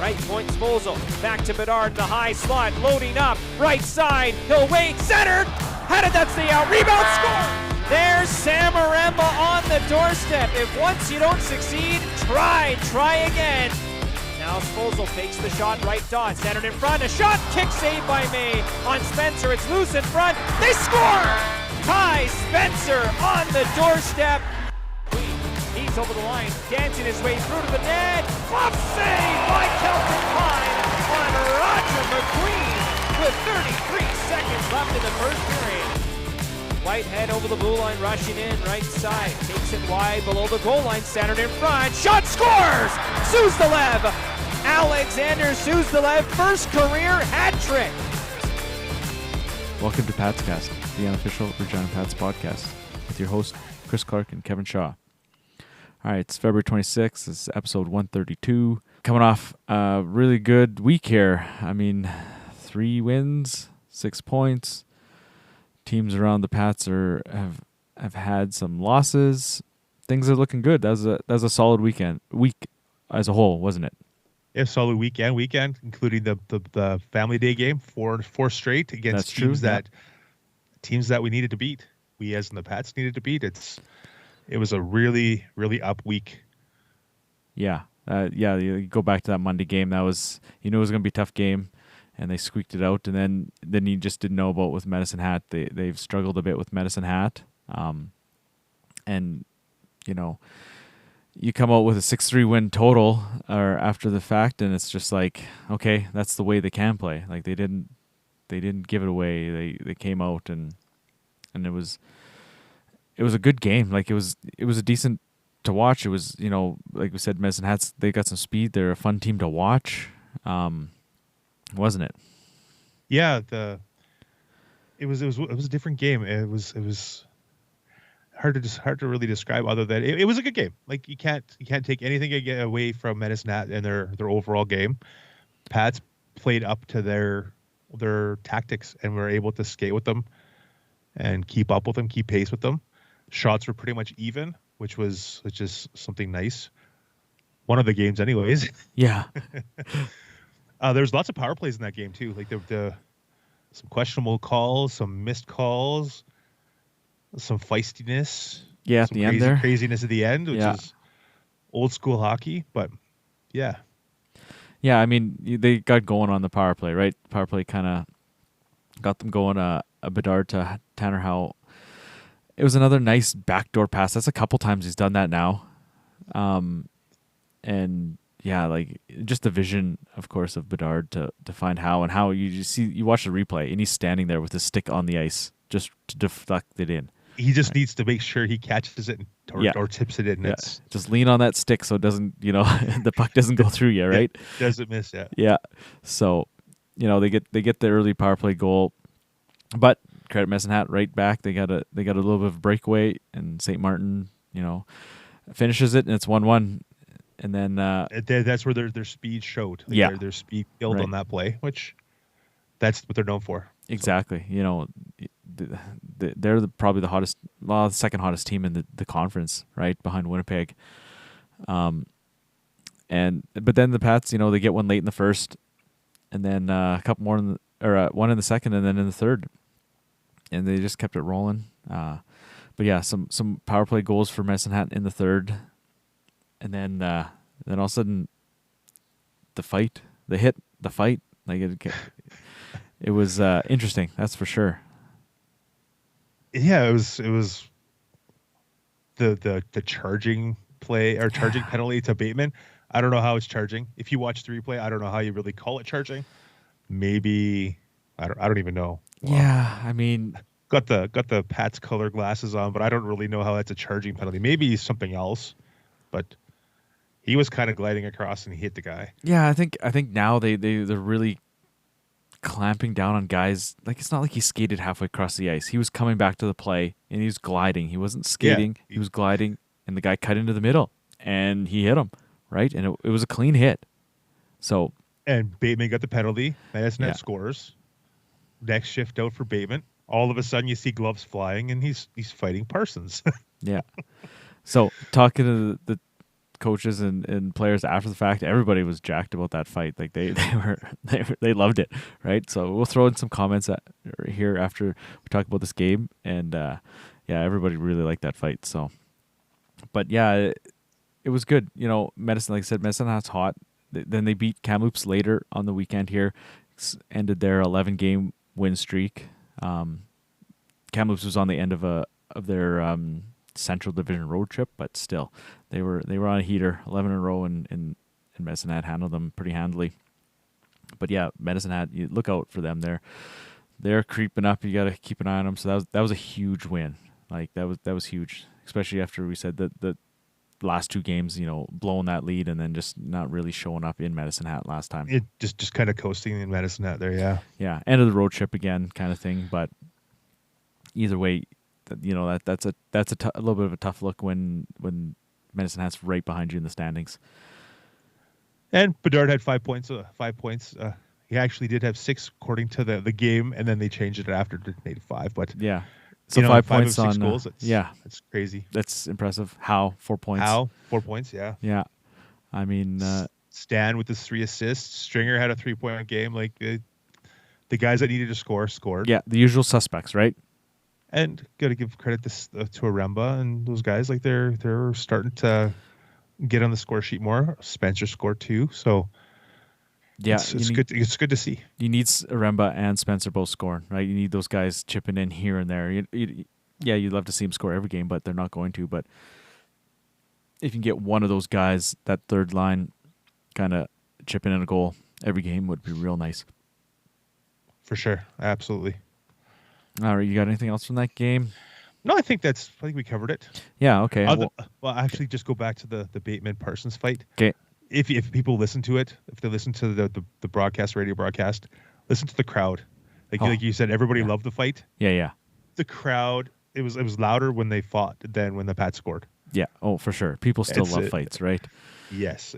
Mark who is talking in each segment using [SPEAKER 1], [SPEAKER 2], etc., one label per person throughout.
[SPEAKER 1] Right point, Smozel. Back to Bedard in the high slot. Loading up. Right side. He'll wait. Centered. How did that stay out? Rebound, score! There's Samaremba on the doorstep. If once you don't succeed, try again. Now Smozel fakes the shot, right dot. Centered in front. A shot. Kick saved by May. On Spencer. It's loose in front. They score! Ty Spencer on the doorstep. He's over the line, dancing his way through to the net. Flop save by Celtic Pyne on Roger McQueen with 33 seconds left in the first period. Whitehead over the blue line, rushing in, right side. Takes it wide below the goal line, centered in front. Shot scores! Suzdalev! Alexander Suzdalev, first career hat trick.
[SPEAKER 2] Welcome to Pat's Cast, the unofficial Regina Pats podcast, with your hosts Chris Clark and Kevin Shaw. All right, it's February 26th. This is episode 132. Coming off a really good week here. I mean, 3 wins, 6 points. Teams around the Pats have had some losses. Things are looking good. That was a solid week as a whole, wasn't it?
[SPEAKER 3] Yeah, solid weekend, including the Family Day game, four straight against teams that we needed to beat. We, as in the Pats, needed to beat. It was a really, really up week.
[SPEAKER 2] Yeah. You go back to that Monday game. That was, it was going to be a tough game, and they squeaked it out. And then you just didn't know about with Medicine Hat. They've struggled a bit with Medicine Hat. And, you come out with a 6-3 win total or after the fact, and it's just like, okay, that's the way they can play. Like they didn't give it away. They came out and it was a good game. Like it was a decent to watch. It was, like we said, Medicine Hats, they got some speed. They're a fun team to watch. Wasn't it?
[SPEAKER 3] Yeah, it was a different game. It was hard to really describe other than it was a good game. Like you can't take anything away from Medicine Hat and their overall game. Pats played up to their tactics and were able to skate with them and keep up with them, keep pace with them. Shots were pretty much even, which is something nice. One of the games anyways.
[SPEAKER 2] Yeah.
[SPEAKER 3] There's lots of power plays in that game too. Like the some questionable calls, some missed calls, some feistiness.
[SPEAKER 2] Yeah, at the end there.
[SPEAKER 3] Craziness at the end, which is old school hockey, but yeah.
[SPEAKER 2] Yeah, I mean, they got going on the power play, right? Power play kind of got them going, a Bedard to Tanner Howe. It was another nice backdoor pass. That's a couple times he's done that now. And yeah, like just the vision, of course, of Bedard to find Howe, and how you watch the replay and he's standing there with his stick on the ice just to deflect it in.
[SPEAKER 3] He just needs to make sure he catches it or tips it in.
[SPEAKER 2] Yeah. Just lean on that stick so it doesn't, the puck doesn't go through you, right?
[SPEAKER 3] Doesn't miss, yeah.
[SPEAKER 2] Yeah. So, they get the early power play goal, but credit Medicine Hat right back. They got a little bit of breakaway, and St. Martin, finishes it, and it's 1-1. And then
[SPEAKER 3] that's where their speed showed. Like their speed killed on that play, which that's what they're known for.
[SPEAKER 2] Exactly. They're probably the second hottest team in the conference, right behind Winnipeg. But then the Pats, they get one late in the first, and then a couple more one in the second, and then in the third, and they just kept it rolling. But yeah, some power play goals for Medicine Hat in the third, and then all of a sudden, the fight, like it was interesting. That's for sure.
[SPEAKER 3] Yeah, it was the charging play or charging penalty to Bateman. I don't know how it's charging. If you watch the replay, I don't know how you really call it charging. Maybe I don't even know.
[SPEAKER 2] Yeah, I mean,
[SPEAKER 3] got the Pats color glasses on, but I don't really know how that's a charging penalty. Maybe something else, but he was kind of gliding across and he hit the guy.
[SPEAKER 2] Yeah, I think now they're really clamping down on guys. Like, it's not like he skated halfway across the ice. He was coming back to the play and he was gliding. He wasn't skating. Yeah. He was gliding, and the guy cut into the middle and he hit him, right? And it was a clean hit. So,
[SPEAKER 3] and Bateman got the penalty. Medicine scores. Next shift out for Bateman. All of a sudden you see gloves flying and he's fighting Parsons.
[SPEAKER 2] Yeah. So talking to the coaches and players after the fact, everybody was jacked about that fight. Like they loved it, right? So we'll throw in some comments here after we talk about this game, and everybody really liked that fight. So, but yeah, it was good. Medicine, like I said, Medicine Hat's hot. Then they beat Kamloops later on the weekend here, ended their 11-game win streak. Kamloops was on the end of their Central Division road trip, but still, they were on a heater, 11 in a row, and Medicine Hat handled them pretty handily. But yeah, Medicine Hat, you look out for them. They're creeping up. You got to keep an eye on them. So that was a huge win. Like that was huge, especially after we said that the last 2 games, blowing that lead and then just not really showing up in Medicine Hat last time.
[SPEAKER 3] It just kind of coasting in Medicine Hat there, yeah.
[SPEAKER 2] Yeah, end of the road trip again, kind of thing. But either way, that's a little bit of a tough look when Medicine Hat's right behind you in the standings.
[SPEAKER 3] And Bedard had 5 points. He actually did have 6 according to the game, and then they changed it after to 5. But
[SPEAKER 2] yeah, so 5 points on
[SPEAKER 3] goals. That's crazy.
[SPEAKER 2] That's impressive. Howe 4 points.
[SPEAKER 3] Howe 4 points. Yeah.
[SPEAKER 2] Yeah, I mean
[SPEAKER 3] Stan with his 3 assists. Stringer had a 3-point game. Like the guys that needed to scored.
[SPEAKER 2] Yeah, the usual suspects, right?
[SPEAKER 3] And got to give credit to Aremba and those guys. Like they're starting to get on the score sheet more. Spencer scored 2, so
[SPEAKER 2] yeah,
[SPEAKER 3] it's good. It's good to see.
[SPEAKER 2] You need Aremba and Spencer both scoring, right? You need those guys chipping in here and there. You'd love to see them score every game, but they're not going to. But if you can get one of those guys, that third line, kind of chipping in a goal every game would be real nice.
[SPEAKER 3] For sure, absolutely.
[SPEAKER 2] All right, you got anything else from that game?
[SPEAKER 3] No, I think we covered it.
[SPEAKER 2] Yeah, okay.
[SPEAKER 3] Well, actually, just go back to the Bateman-Parsons fight.
[SPEAKER 2] Okay.
[SPEAKER 3] If people listen to it, if they listen to the broadcast, radio broadcast, listen to the crowd. Like you said, everybody loved the fight.
[SPEAKER 2] Yeah.
[SPEAKER 3] The crowd, it was louder when they fought than when the Pats scored.
[SPEAKER 2] Yeah. Oh, for sure. People still love fights, right?
[SPEAKER 3] Yes.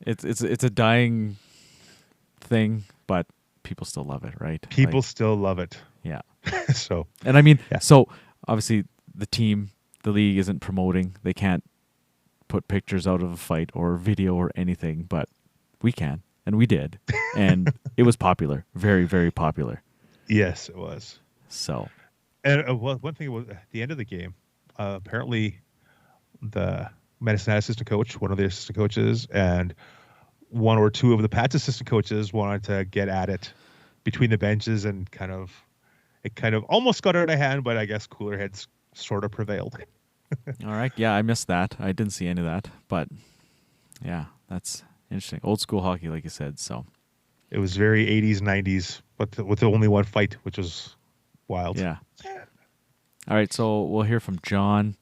[SPEAKER 2] It's a dying thing, but people still love it, right?
[SPEAKER 3] People still love it.
[SPEAKER 2] Yeah.
[SPEAKER 3] So.
[SPEAKER 2] And I mean, so obviously the league isn't promoting. They can't put pictures out of a fight or video or anything, but we can, and we did, and it was popular, very, very popular.
[SPEAKER 3] Yes, it was.
[SPEAKER 2] So,
[SPEAKER 3] and one thing was at the end of the game, apparently the Medicine Hat assistant coach, one of the assistant coaches, and 1 or 2 of the Pats assistant coaches wanted to get at it between the benches, and it kind of almost got out of hand, but I guess cooler heads sort of prevailed.
[SPEAKER 2] All right. Yeah, I missed that. I didn't see any of that, but yeah, that's interesting. Old school hockey, like you said. So
[SPEAKER 3] it was very 80s, 90s, but with only one fight, which was wild.
[SPEAKER 2] Yeah. All right. So we'll hear from John,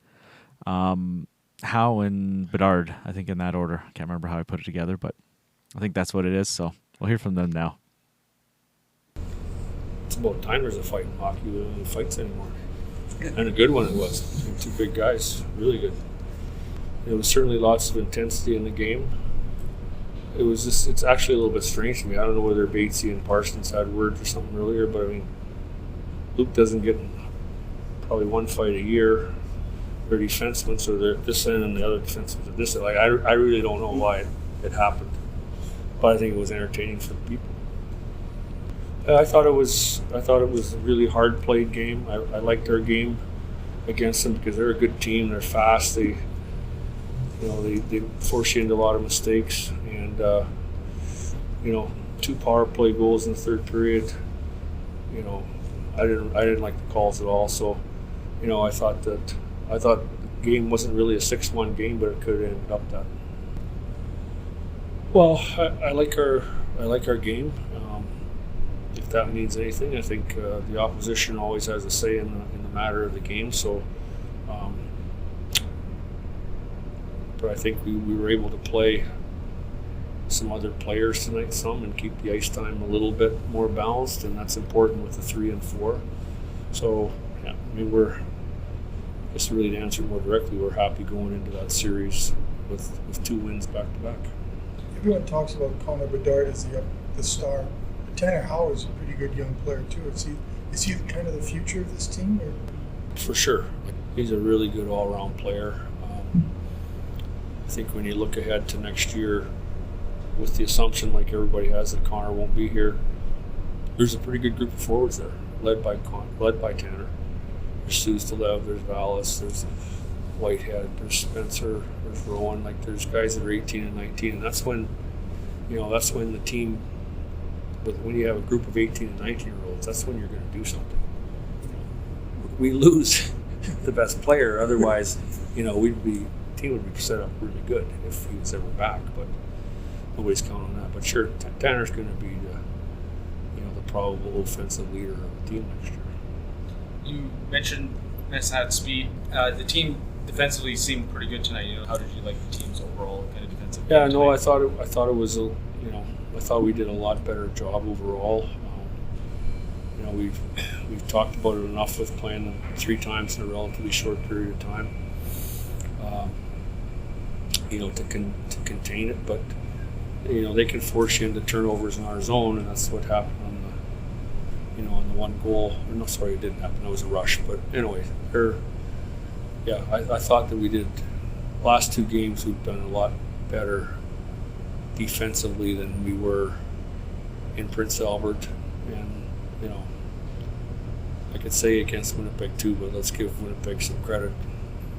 [SPEAKER 2] Howe, and Bedard, I think in that order. I can't remember how I put it together, but I think that's what it is. So we'll hear from them now.
[SPEAKER 4] It's about time there's a fight in hockey. We don't have fights anymore. And a good one it was. 2 big guys, really good. There was certainly lots of intensity in the game. It's actually a little bit strange to me. I don't know whether Batesy and Parsons had words or something earlier, but I mean, Luke doesn't get probably 1 fight a year. Their defensemen, so they're this end, and the other defensemen are this end. Like I really don't know why it happened, but I think it was entertaining for the people. I thought it was a really hard played game. I liked our game against them because they're a good team. They're fast. They force you into a lot of mistakes, and 2 power play goals in the third period. I didn't like the calls at all. So, I thought the game wasn't really a 6-1 game, but it could have ended up that. Well, I like our game. If that means anything, I think the opposition always has a say in the matter of the game. So, but I think we were able to play some other players tonight, and keep the ice time a little bit more balanced, and that's important with the 3 and 4. So, yeah, I mean, just really to answer more directly, we're happy going into that series with 2 wins back to back.
[SPEAKER 5] Everyone talks about Connor Bedard as the star. Tanner Howe is a pretty good young player too. Is he kind of the future of this team? Or?
[SPEAKER 4] For sure. He's a really good all-around player. think when you look ahead to next year, with the assumption like everybody has that Connor won't be here, there's a pretty good group of forwards there, led by Tanner. There's Suzdalev, there's Vallis, there's Whitehead, there's Spencer, there's Rowan. Like there's guys that are 18 and 19, and that's when the team. But when you have a group of 18 and 19-year-olds, that's when you're going to do something. We lose the best player, otherwise, the team would be set up really good if he was ever back. But nobody's counting on that. But sure, Tanner's going to be the probable offensive leader of the team next year.
[SPEAKER 6] You mentioned Ness had speed. The team defensively seemed pretty good tonight. How did you like the team's overall kind of defensive?
[SPEAKER 4] Yeah, no, I thought it was I thought we did a lot better job overall. We've talked about it enough with playing them 3 times in a relatively short period of time. To contain it, but they can force you into turnovers in our zone, and that's what happened on the one goal. No, sorry, it didn't happen. It was a rush, but anyway, I thought that we did. Last 2 games, we've been a lot better defensively than we were in Prince Albert, and I could say against Winnipeg too, but let's give Winnipeg some credit.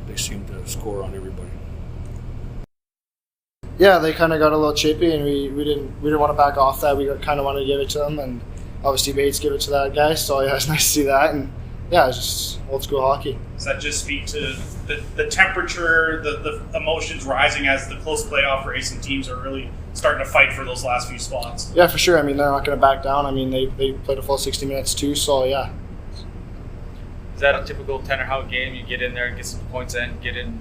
[SPEAKER 4] They seem to score on everybody.
[SPEAKER 7] Yeah, they kind of got a little chippy, and we didn't want to back off that. We kind of wanted to give it to them, and obviously Bates gave it to that guy. So yeah, it's nice to see that, and yeah, it's just old school hockey.
[SPEAKER 8] Does that just speak to the temperature, the emotions rising as the close playoff race and teams are really starting to fight for those last few spots?
[SPEAKER 7] Yeah, for sure. I mean, they're not going to back down. I mean, they played a full 60 minutes too, so yeah.
[SPEAKER 6] Is that a typical Tanner Howe game? You get in there, get some points in, get in,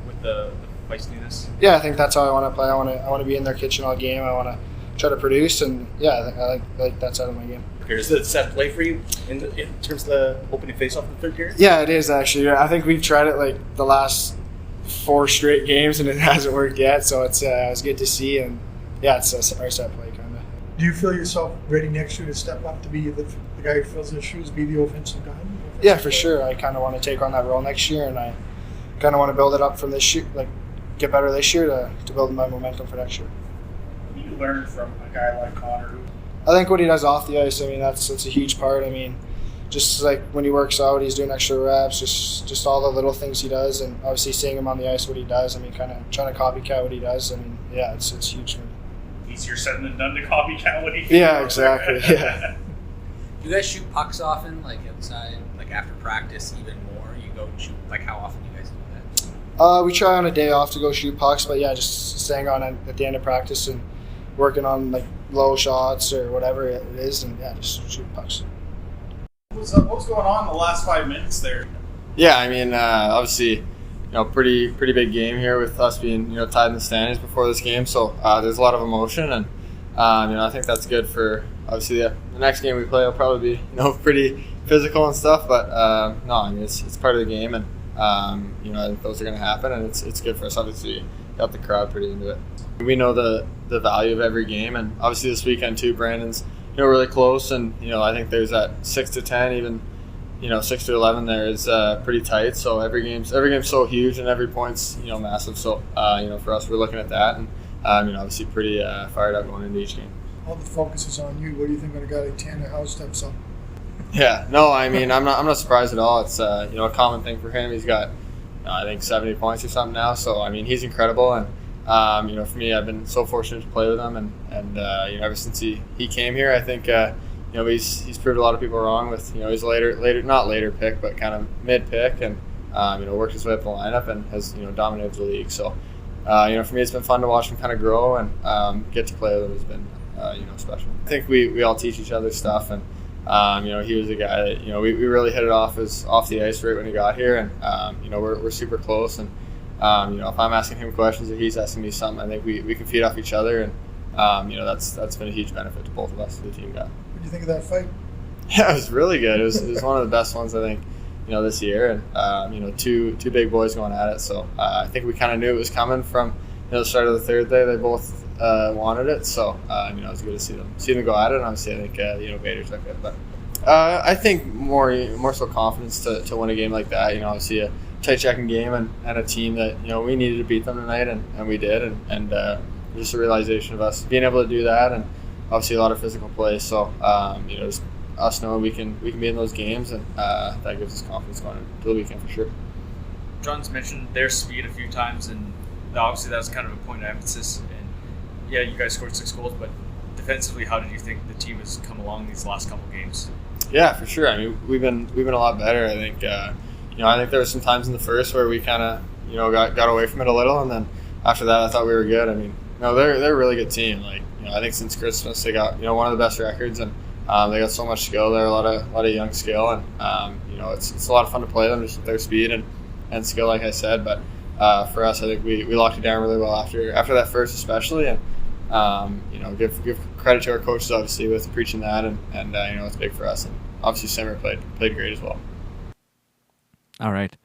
[SPEAKER 6] with the feistiness?
[SPEAKER 7] Yeah, I think that's how I want to play. I want to be in their kitchen all game. I want to try to produce, and yeah, I like that side of my game.
[SPEAKER 8] Is the set play for you in terms of the opening face-off in the third period?
[SPEAKER 7] Yeah, it is actually. I think we've tried it like the last 4 straight games, and it hasn't worked yet. So it's good to see, and yeah, it's our set play kind of.
[SPEAKER 5] Do you feel yourself ready next year to step up to be the guy who fills his shoes, be the offensive guy?
[SPEAKER 7] Yeah, for sure. I kind of want to take on that role next year, and I kind of want to build it up from this year, like get better this year to build my momentum for next year.
[SPEAKER 8] What do you learn from a guy like Connor?
[SPEAKER 7] I think what he does off the ice, I mean, that's a huge part. I mean, just like when he works out, he's doing extra reps, just all the little things he does, and obviously seeing him on the ice, what he does. I mean, kind of trying to copycat what he does. I mean, yeah, it's huge for me.
[SPEAKER 8] Easier said than done to copycat what he does.
[SPEAKER 7] Yeah, exactly. Yeah.
[SPEAKER 9] Do you guys shoot pucks often, like outside, like after practice, even more? You go shoot, like how often do you guys do that?
[SPEAKER 7] We try on a day off to go shoot pucks, but yeah, just staying on at the end of practice and working on like low shots or whatever it is, and yeah, just shoot pucks.
[SPEAKER 8] What was going on in the last 5 minutes there?
[SPEAKER 10] Yeah, I mean, obviously, pretty big game here with us being tied in the standings before this game, so there's a lot of emotion, and I think that's good for obviously the next game we play will probably be pretty physical and stuff, but no, I mean it's part of the game, and I think those are going to happen, and it's good for us. Obviously, got the crowd pretty into it. We know the value of every game, and obviously this weekend too, Brandon's really close, and I think there's that 6 to 10, even 6 to 11 there is pretty tight. So every game's so huge, and every point's massive. So for us, we're looking at that, and obviously pretty fired up going into each game.
[SPEAKER 5] All the focus is on you. What do you think when a guy like Tanner Howe steps up?
[SPEAKER 10] Yeah, no, I mean I'm not surprised at all. It's a common thing for him. He's got I think 70 points or something now. So I mean he's incredible, and for me, I've been so fortunate to play with him, and ever since he came here, I think he's proved a lot of people wrong with he's not later pick, but kind of mid pick, and worked his way up the lineup and has dominated the league. So for me, it's been fun to watch him kind of grow, and get to play with him has been special. I think we all teach each other stuff, and he was a guy that we really hit it off the ice right when he got here, and we're super close, and if I'm asking him questions or he's asking me something, I think we can feed off each other, and that's been a huge benefit to both of us, the team got.
[SPEAKER 5] What do you think of that fight?
[SPEAKER 10] Yeah, it was really good. It was one of the best ones I think this year, and two big boys going at it. So I think we kind of knew it was coming from the start of the third day. They both wanted it, so it was good to see them go at it. And obviously, I think Bedard took it, but I think more so confidence to win a game like that. Obviously a tight checking game and a team that we needed to beat them tonight, and we did, and just a realization of us being able to do that, and obviously a lot of physical play. So just us knowing we can be in those games, and that gives us confidence going into the weekend for sure.
[SPEAKER 6] John's mentioned their speed a few times, and obviously that was kind of a point of emphasis. And yeah, you guys scored 6 goals, but defensively, how did you think the team has come along these last couple games?
[SPEAKER 10] Yeah, for sure. I mean, we've been a lot better. I think I think there were some times in the first where we kind of got away from it a little, and then after that, I thought we were good. I mean, they're a really good team. Like I think since Christmas they got one of the best records, and they got so much skill. They're a lot of young skill, and it's a lot of fun to play them, just with their speed and skill, like I said. But for us, I think we locked it down really well after that first, especially, and give credit to our coaches obviously with preaching that, and it's big for us. And obviously Simmer played great as well.
[SPEAKER 2] All right.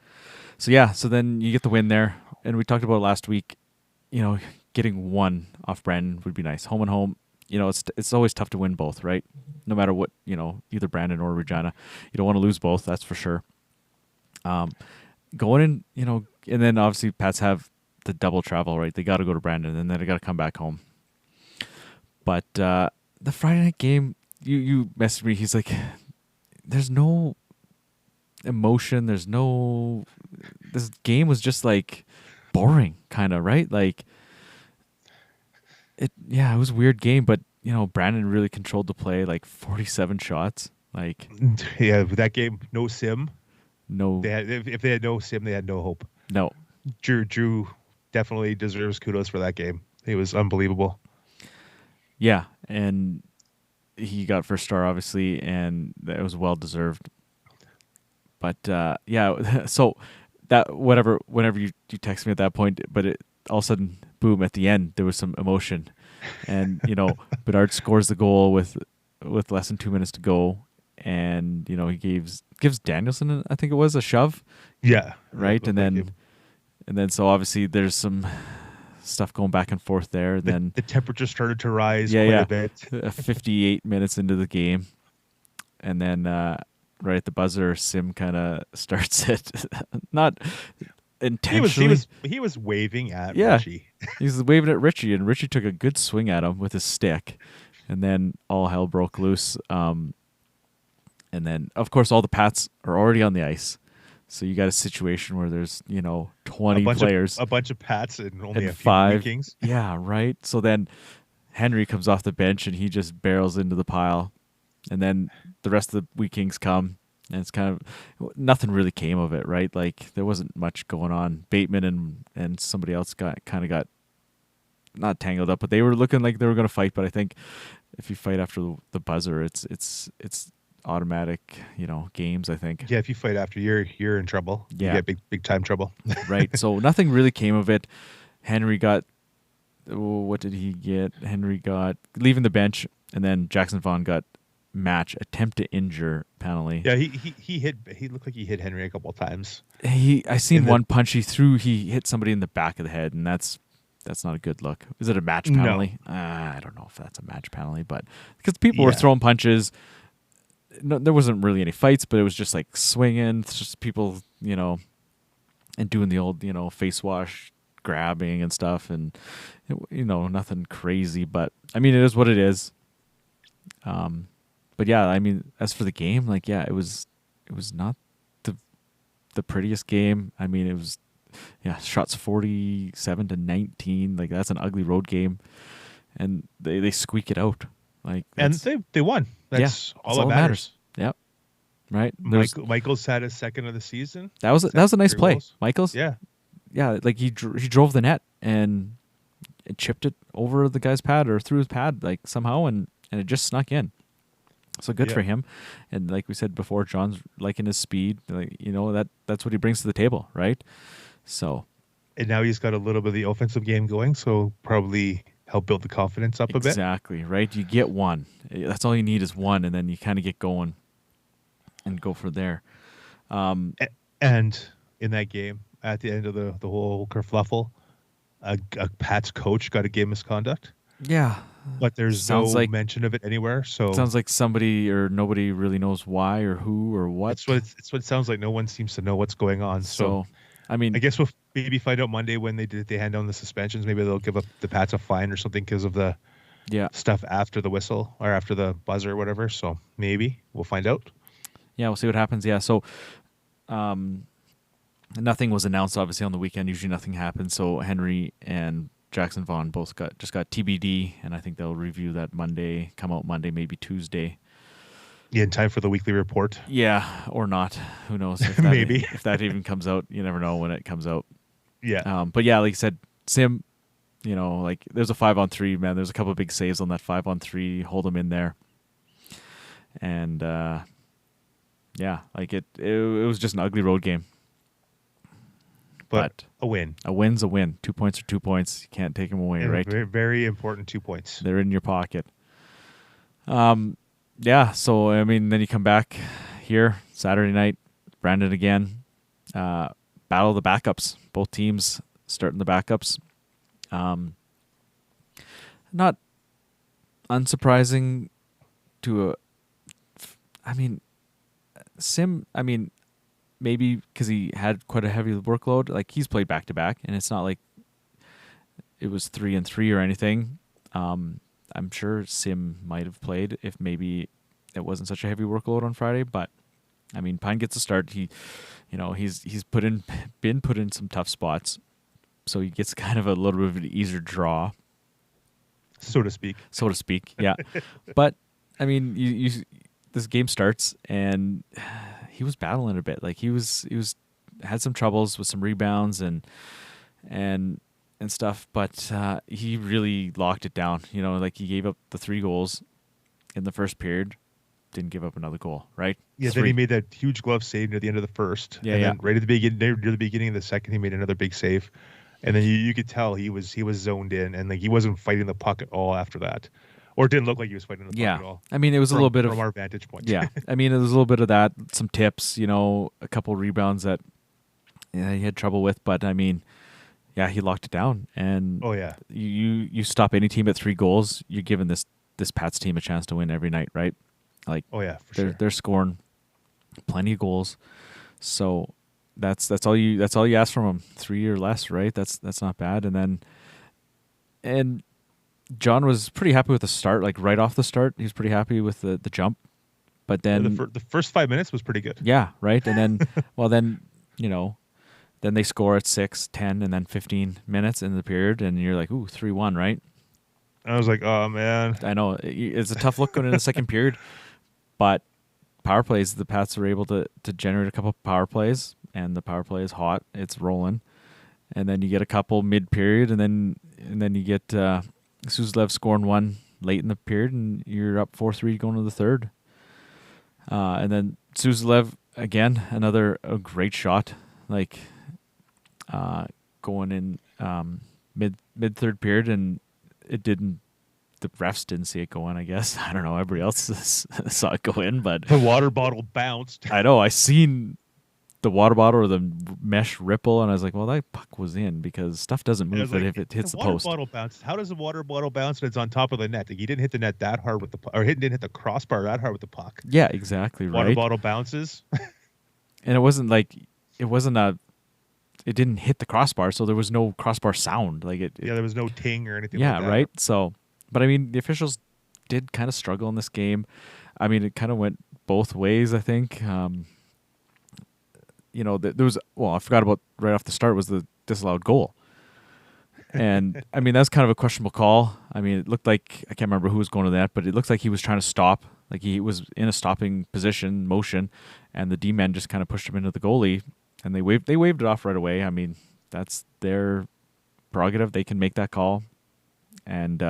[SPEAKER 2] So then you get the win there, and we talked about it last week. Getting one off Brandon would be nice. Home and home. It's always tough to win both, right? No matter what, either Brandon or Regina. You don't want to lose both, that's for sure. Going in, and then obviously Pats have the double travel, right? They got to go to Brandon, and then they got to come back home. But the Friday night game, you messaged me. He's like, there's no emotion. This game was just like boring, kind of, right? Like, it was a weird game, but Brandon really controlled the play, like 47 shots. Like,
[SPEAKER 3] yeah, with that game, no sim.
[SPEAKER 2] No,
[SPEAKER 3] if they had no sim, they had no hope.
[SPEAKER 2] No,
[SPEAKER 3] Drew definitely deserves kudos for that game. It was unbelievable.
[SPEAKER 2] Yeah, and he got first star, obviously, and it was well deserved. But so that whenever you text me at that point, but it all of a sudden, boom! At the end, there was some emotion, and Bedard scores the goal with less than 2 minutes to go, and he gives Danielson, I think it was, a shove.
[SPEAKER 3] Yeah,
[SPEAKER 2] right, and then so obviously there's some stuff going back and forth there. Then
[SPEAKER 3] the temperature started to rise quite a bit.
[SPEAKER 2] 58 minutes into the game, and then right at the buzzer, Sim kind of starts it, not intentionally.
[SPEAKER 3] He was waving at
[SPEAKER 2] Richie. He's waving at Richie, and Richie took a good swing at him with his stick, and then all hell broke loose. And then, of course, all the Pats are already on the ice. So you got a situation where there's 20 players,
[SPEAKER 3] a bunch of Pats, and only a few
[SPEAKER 2] 5
[SPEAKER 3] Vikings.
[SPEAKER 2] Yeah, right. So then Henry comes off the bench and he just barrels into the pile, and then the rest of the Wheat Kings come, and it's kind of nothing really came of it, right? Like there wasn't much going on. Bateman and somebody else got not tangled up, but they were looking like they were going to fight. But I think if you fight after the buzzer, it's automatic, games, I think.
[SPEAKER 3] Yeah, if you fight after, you're in trouble.
[SPEAKER 2] Yeah.
[SPEAKER 3] You get big time trouble.
[SPEAKER 2] Right. So nothing really came of it. Henry got, what did he get? Henry got leaving the bench, and then Jackson Vaughn got attempt to injure penalty.
[SPEAKER 3] Yeah, he looked like he hit Henry a couple of times.
[SPEAKER 2] I seen one punch he hit somebody in the back of the head, and that's not a good look. Is it a match penalty? No. I don't know if that's a match penalty, but because people were throwing punches. No, there wasn't really any fights, but it was just like swinging, just people, and doing the old, face wash, grabbing and stuff, and nothing crazy. But I mean, it is what it is. But yeah, I mean, as for the game, it was not the prettiest game. I mean, it was shots 47-19. Like that's an ugly road game, and they squeak it out.
[SPEAKER 3] And they won. That's all that matters.
[SPEAKER 2] Yep. Right.
[SPEAKER 3] Michaels had his second of the season.
[SPEAKER 2] That was a nice play.
[SPEAKER 3] Goals.
[SPEAKER 2] Michaels.
[SPEAKER 3] Yeah.
[SPEAKER 2] Yeah. Like he drove the net and it chipped it over the guy's pad or through his pad somehow, and it just snuck in. So good for him. And like we said before, John's liking his speed. That's what he brings to the table, right? So.
[SPEAKER 3] And now he's got a little bit of the offensive game going, so probably help build the confidence up a bit.
[SPEAKER 2] Exactly, right? You get one. That's all you need is one, and then you kind of get going and go from there.
[SPEAKER 3] And in that game, at the end of the whole kerfluffle, a Pat's coach got a game misconduct.
[SPEAKER 2] Yeah.
[SPEAKER 3] But there's no mention of it anywhere. So
[SPEAKER 2] it sounds like somebody or nobody really knows why or who or what.
[SPEAKER 3] It's what it sounds like. No one seems to know what's going on. So
[SPEAKER 2] I mean,
[SPEAKER 3] I guess we'll maybe find out Monday when they hand down the suspensions. Maybe they'll give up the Pats a fine or something because of the stuff after the whistle or after the buzzer or whatever. So maybe we'll find out.
[SPEAKER 2] Yeah, we'll see what happens. Yeah, so nothing was announced obviously on the weekend. Usually nothing happens. So Henry and Jackson Vaughn both got TBD, and I think they'll review that Monday, come out Monday, maybe Tuesday.
[SPEAKER 3] Yeah, in time for the weekly report.
[SPEAKER 2] Yeah, or not. Who knows? If that,
[SPEAKER 3] Maybe.
[SPEAKER 2] if that even comes out. You never know when it comes out.
[SPEAKER 3] Yeah.
[SPEAKER 2] But yeah, like you said, Sim, like there's a 5-on-3, man. There's a couple of big saves on that 5-on-3, hold him in there. And yeah, like it was just an ugly road game.
[SPEAKER 3] But a win.
[SPEAKER 2] A win's a win. 2 points are 2 points. You can't take them away,
[SPEAKER 3] And
[SPEAKER 2] right?
[SPEAKER 3] Very, very important 2 points.
[SPEAKER 2] They're in your pocket. Yeah, so, I mean, then you come back here, Saturday night, Brandon again. Battle of the backups. Both teams starting the backups. Not unsurprising to Sim, maybe because he had quite a heavy workload. Like, he's played back-to-back, and it's not like it was 3-3 or anything. I'm sure Sim might have played if maybe it wasn't such a heavy workload on Friday. But I mean, Pyne gets a start. He's been put in some tough spots, so he gets kind of a little bit of an easier draw,
[SPEAKER 3] so to speak.
[SPEAKER 2] Yeah, but I mean, this game starts and he was battling a bit. Like he had some troubles with some rebounds and stuff, but he really locked it down. Like he gave up the 3 goals in the first period, didn't give up another goal, right?
[SPEAKER 3] Yeah, then he made that huge glove save near the end of the first.
[SPEAKER 2] Yeah,
[SPEAKER 3] and
[SPEAKER 2] yeah.
[SPEAKER 3] then right at the beginning, near the beginning of the second, he made another big save. And then you could tell he was zoned in, and like he wasn't fighting the puck at all after that. Or it didn't look like he was fighting the puck at all.
[SPEAKER 2] I mean, it was a little bit
[SPEAKER 3] from our vantage point.
[SPEAKER 2] Yeah, I mean, it was a little bit of that, some tips, a couple rebounds that he had trouble with, but I mean, yeah, he locked it down. And
[SPEAKER 3] oh yeah,
[SPEAKER 2] you stop any team at 3 goals, you're giving this Pats team a chance to win every night, right? Like,
[SPEAKER 3] oh yeah, for sure.
[SPEAKER 2] They're scoring plenty of goals, so that's all you ask from them, 3 or less, right? That's not bad. And John was pretty happy with the start, like right off the start, he was pretty happy with the jump. But then
[SPEAKER 3] the first 5 minutes was pretty good.
[SPEAKER 2] Yeah, right. And then, then they score at 6, 10, and then 15 minutes in the period, and you're like, ooh, 3-1, right?
[SPEAKER 3] I was like, oh man.
[SPEAKER 2] I know it's a tough look going into the second period, but power plays, the Pats were able to generate a couple power plays, and the power play is hot, it's rolling, and then you get a couple mid period, and then you get Suzdalev scoring 1 late in the period, and you're up 4-3 going to the third. And then Suzdalev again, a great shot, like going in mid third period, and it didn't. The refs didn't see it go in, I guess. I don't know. Everybody else saw it go in, but
[SPEAKER 3] the water bottle bounced.
[SPEAKER 2] I know. I seen the water bottle or the mesh ripple, and I was like, well, that puck was in because stuff doesn't move if it hits the post.
[SPEAKER 3] The water bottle bounced. How does the water bottle bounce when it's on top of the net? Like, he didn't hit the net that hard with the puck, or didn't hit the crossbar that hard with the puck.
[SPEAKER 2] Yeah, exactly right.
[SPEAKER 3] Water bottle bounces.
[SPEAKER 2] And it didn't hit the crossbar, so there was no crossbar sound.
[SPEAKER 3] There was no ting or anything.
[SPEAKER 2] Yeah,
[SPEAKER 3] like that.
[SPEAKER 2] right. So, but I mean, the officials did kind of struggle in this game. I mean, it kind of went both ways, I think. There was, I forgot about right off the start was the disallowed goal. And I mean, that's kind of a questionable call. I mean, it looked like, I can't remember who was going to that, but it looked like he was trying to stop. Like he was in a stopping position, motion, and the D-men just kind of pushed him into the goalie, and they waved it off right away. I mean, that's their prerogative. They can make that call. And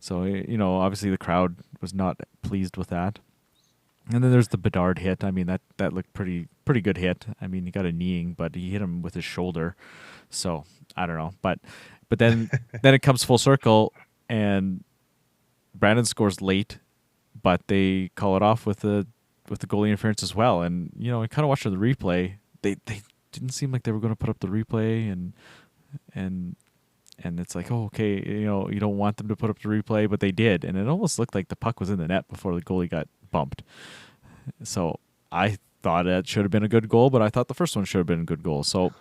[SPEAKER 2] so, obviously the crowd was not pleased with that. And then there's the Bedard hit. I mean, that looked pretty good hit. I mean, he got a kneeing, but he hit him with his shoulder. So I don't know. But then it comes full circle, and Brandon scores late, but they call it off with the goalie interference as well. And I kind of watched the replay. They didn't seem like they were going to put up the replay, and it's like, oh, okay, you don't want them to put up the replay, but they did, and it almost looked like the puck was in the net before the goalie got bumped. So I thought it should have been a good goal, but I thought the first one should have been a good goal. So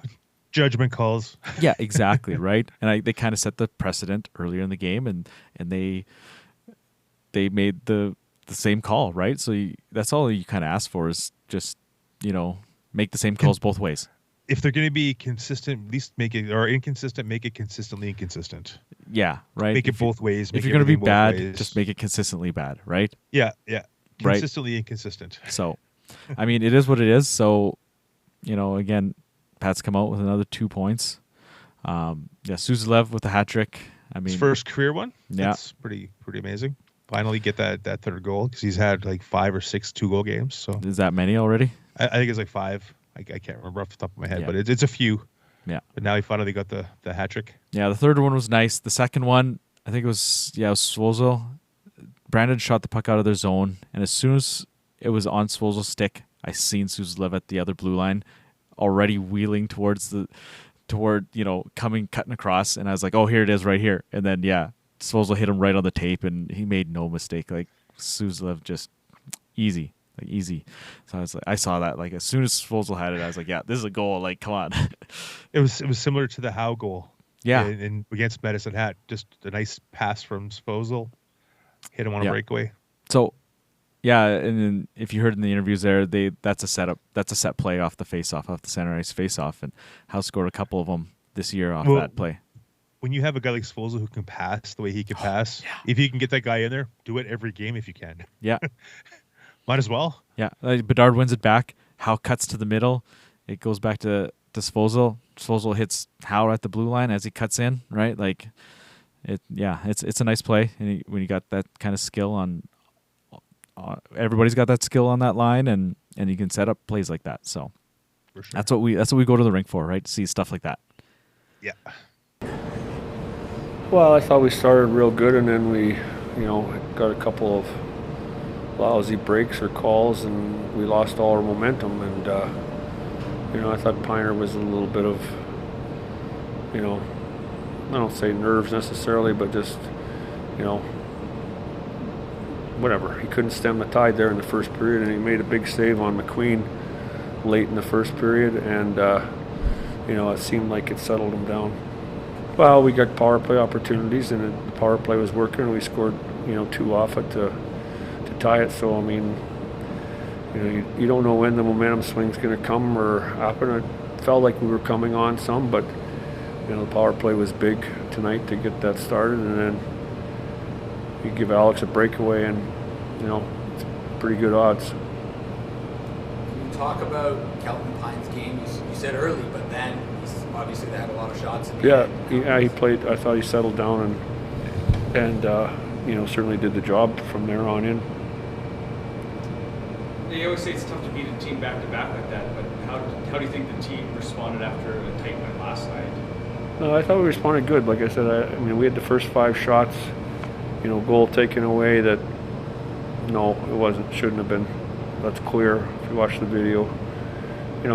[SPEAKER 3] Judgment calls.
[SPEAKER 2] Yeah, exactly, right. And they kind of set the precedent earlier in the game, and they made the same call, right? So that's all you kind of ask for is just make the same calls both ways.
[SPEAKER 3] If they're going to be consistent, at least make it, or inconsistent, make it consistently inconsistent.
[SPEAKER 2] Yeah, right.
[SPEAKER 3] Make it both ways.
[SPEAKER 2] If you're going to be bad, just make it consistently bad, right?
[SPEAKER 3] Yeah. Consistently
[SPEAKER 2] right?
[SPEAKER 3] inconsistent.
[SPEAKER 2] So, I mean, it is what it is. So, again, Pat's come out with another 2 points. Suzdalev with a hat trick. I mean,
[SPEAKER 3] his first career one.
[SPEAKER 2] Yeah,
[SPEAKER 3] that's pretty amazing. Finally get that third goal, because he's had like 5 or 6 2-goal games. So
[SPEAKER 2] is that many already?
[SPEAKER 3] I think it's like 5. I can't remember off the top of my head,
[SPEAKER 2] Yeah.
[SPEAKER 3] but it's a few.
[SPEAKER 2] Yeah.
[SPEAKER 3] But now he finally got the hat trick.
[SPEAKER 2] Yeah, the third one was nice. The second one, I think it was Svozil. Brandon shot the puck out of their zone, and as soon as it was on Svozil's stick, I seen Suzdalev at the other blue line already wheeling toward cutting across, and I was like, oh, here it is right here. And then Svozil hit him right on the tape, and he made no mistake. Like Suzdalev just easy. So I saw that, like, as soon as Svozil had it, I was like, yeah, this is a goal. Like, come on.
[SPEAKER 3] It was similar to the Howe goal.
[SPEAKER 2] Yeah.
[SPEAKER 3] In against Medicine Hat, just a nice pass from Svozil, hit him on a breakaway.
[SPEAKER 2] So, yeah, and then if you heard in the interviews there, that's a setup. That's a set play off the face-off, off the center ice face-off, and Howe scored a couple of them this year off that play.
[SPEAKER 3] When you have a guy like Svozil who can pass the way he can pass, if you can get that guy in there, do it every game if you can.
[SPEAKER 2] Yeah.
[SPEAKER 3] Might as well.
[SPEAKER 2] Yeah. Bedard wins it back. Howe cuts to the middle. It goes back to Svozil. Svozil hits Howe at the blue line as he cuts in, right? Like, it's a nice play. And when you got that kind of skill on everybody's got that skill on that line, and you can set up plays like that. So
[SPEAKER 3] for sure.
[SPEAKER 2] that's what we go to the rink for, right? To see stuff like that.
[SPEAKER 3] Yeah.
[SPEAKER 4] Well, I thought we started real good, and then we, got a couple of lousy breaks or calls, and we lost all our momentum. And I thought Pyne was a little bit of, I don't say nerves necessarily, but just, whatever. He couldn't stem the tide there in the first period, and he made a big save on McQueen late in the first period, and it seemed like it settled him down. Well, we got power play opportunities, and the power play was working, and we scored 2 off it to tie it. So I mean, you don't know when the momentum swing's going to come or happen. It felt like we were coming on some, but the power play was big tonight to get that started, and then you give Alex a breakaway, and it's pretty good odds.
[SPEAKER 9] Can you talk about Kelton Pyne's game? You said early, but then obviously they had a lot of shots.
[SPEAKER 4] He played. I thought he settled down and certainly did the job from there on in.
[SPEAKER 6] They always say it's tough to beat a team back-to-back like that, but how do you think the team responded after a tight win last night?
[SPEAKER 4] No, I thought we responded good. Like I said, we had the first 5 shots, goal taken away that, no, it wasn't, shouldn't have been. That's clear if you watch the video.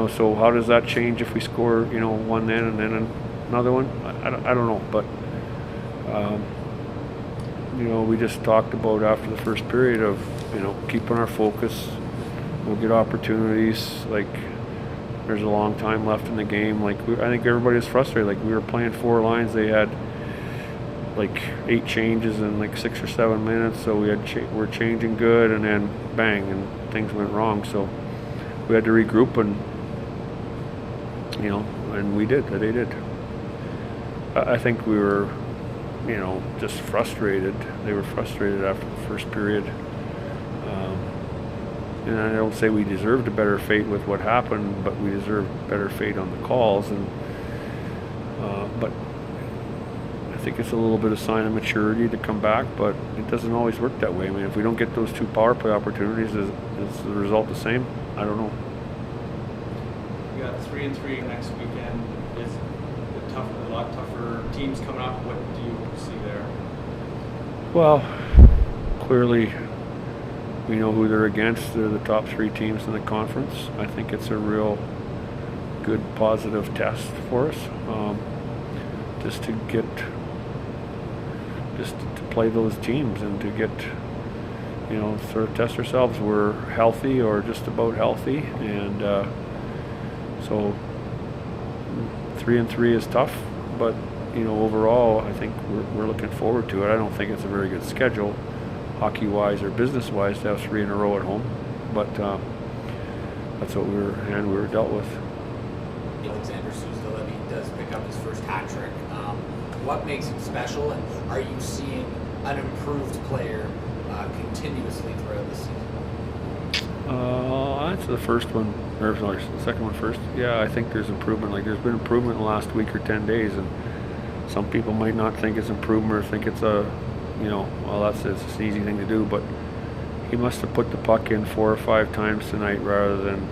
[SPEAKER 4] So how does that change if we score, one then and then another one? I don't know, but, we just talked about after the first period of, keeping our focus. We'll get opportunities. Like, there's a long time left in the game. Like, I think everybody was frustrated. Like, we were playing 4 lines. They had like 8 changes in like 6 or 7 minutes. So we're changing good, and then bang, and things went wrong. So we had to regroup, and and we did. They did. I think we were, just frustrated. They were frustrated after the first period. And I don't say we deserved a better fate with what happened, but we deserved better fate on the calls. And but I think it's a little bit of sign of maturity to come back, but it doesn't always work that way. If we don't get those 2 power play opportunities, is the result the same? I don't know.
[SPEAKER 6] You got 3-3 next weekend. Is it a lot tougher teams coming up? What do you see there?
[SPEAKER 4] Well, clearly, we know who they're against. They're the top 3 teams in the conference. I think it's a real good, positive test for us, just to play those teams and to get, sort of test ourselves. We're healthy or just about healthy, and so
[SPEAKER 11] 3-3 is tough, but overall, I think we're looking forward to it. I don't think it's a very good schedule, hockey-wise or business-wise, to have 3 in a row at home, but that's what we were dealt with.
[SPEAKER 9] Alexander Suzdalev, he does pick up his first hat trick. What makes him special, and are you seeing an improved player continuously throughout the season?
[SPEAKER 11] That's the first one, or sorry, the second one first. Yeah, I think there's improvement. Like, there's been improvement in the last week or 10 days, and some people might not think it's improvement or think it's it's an easy thing to do, but he must have put the puck in 4 or 5 times tonight rather than,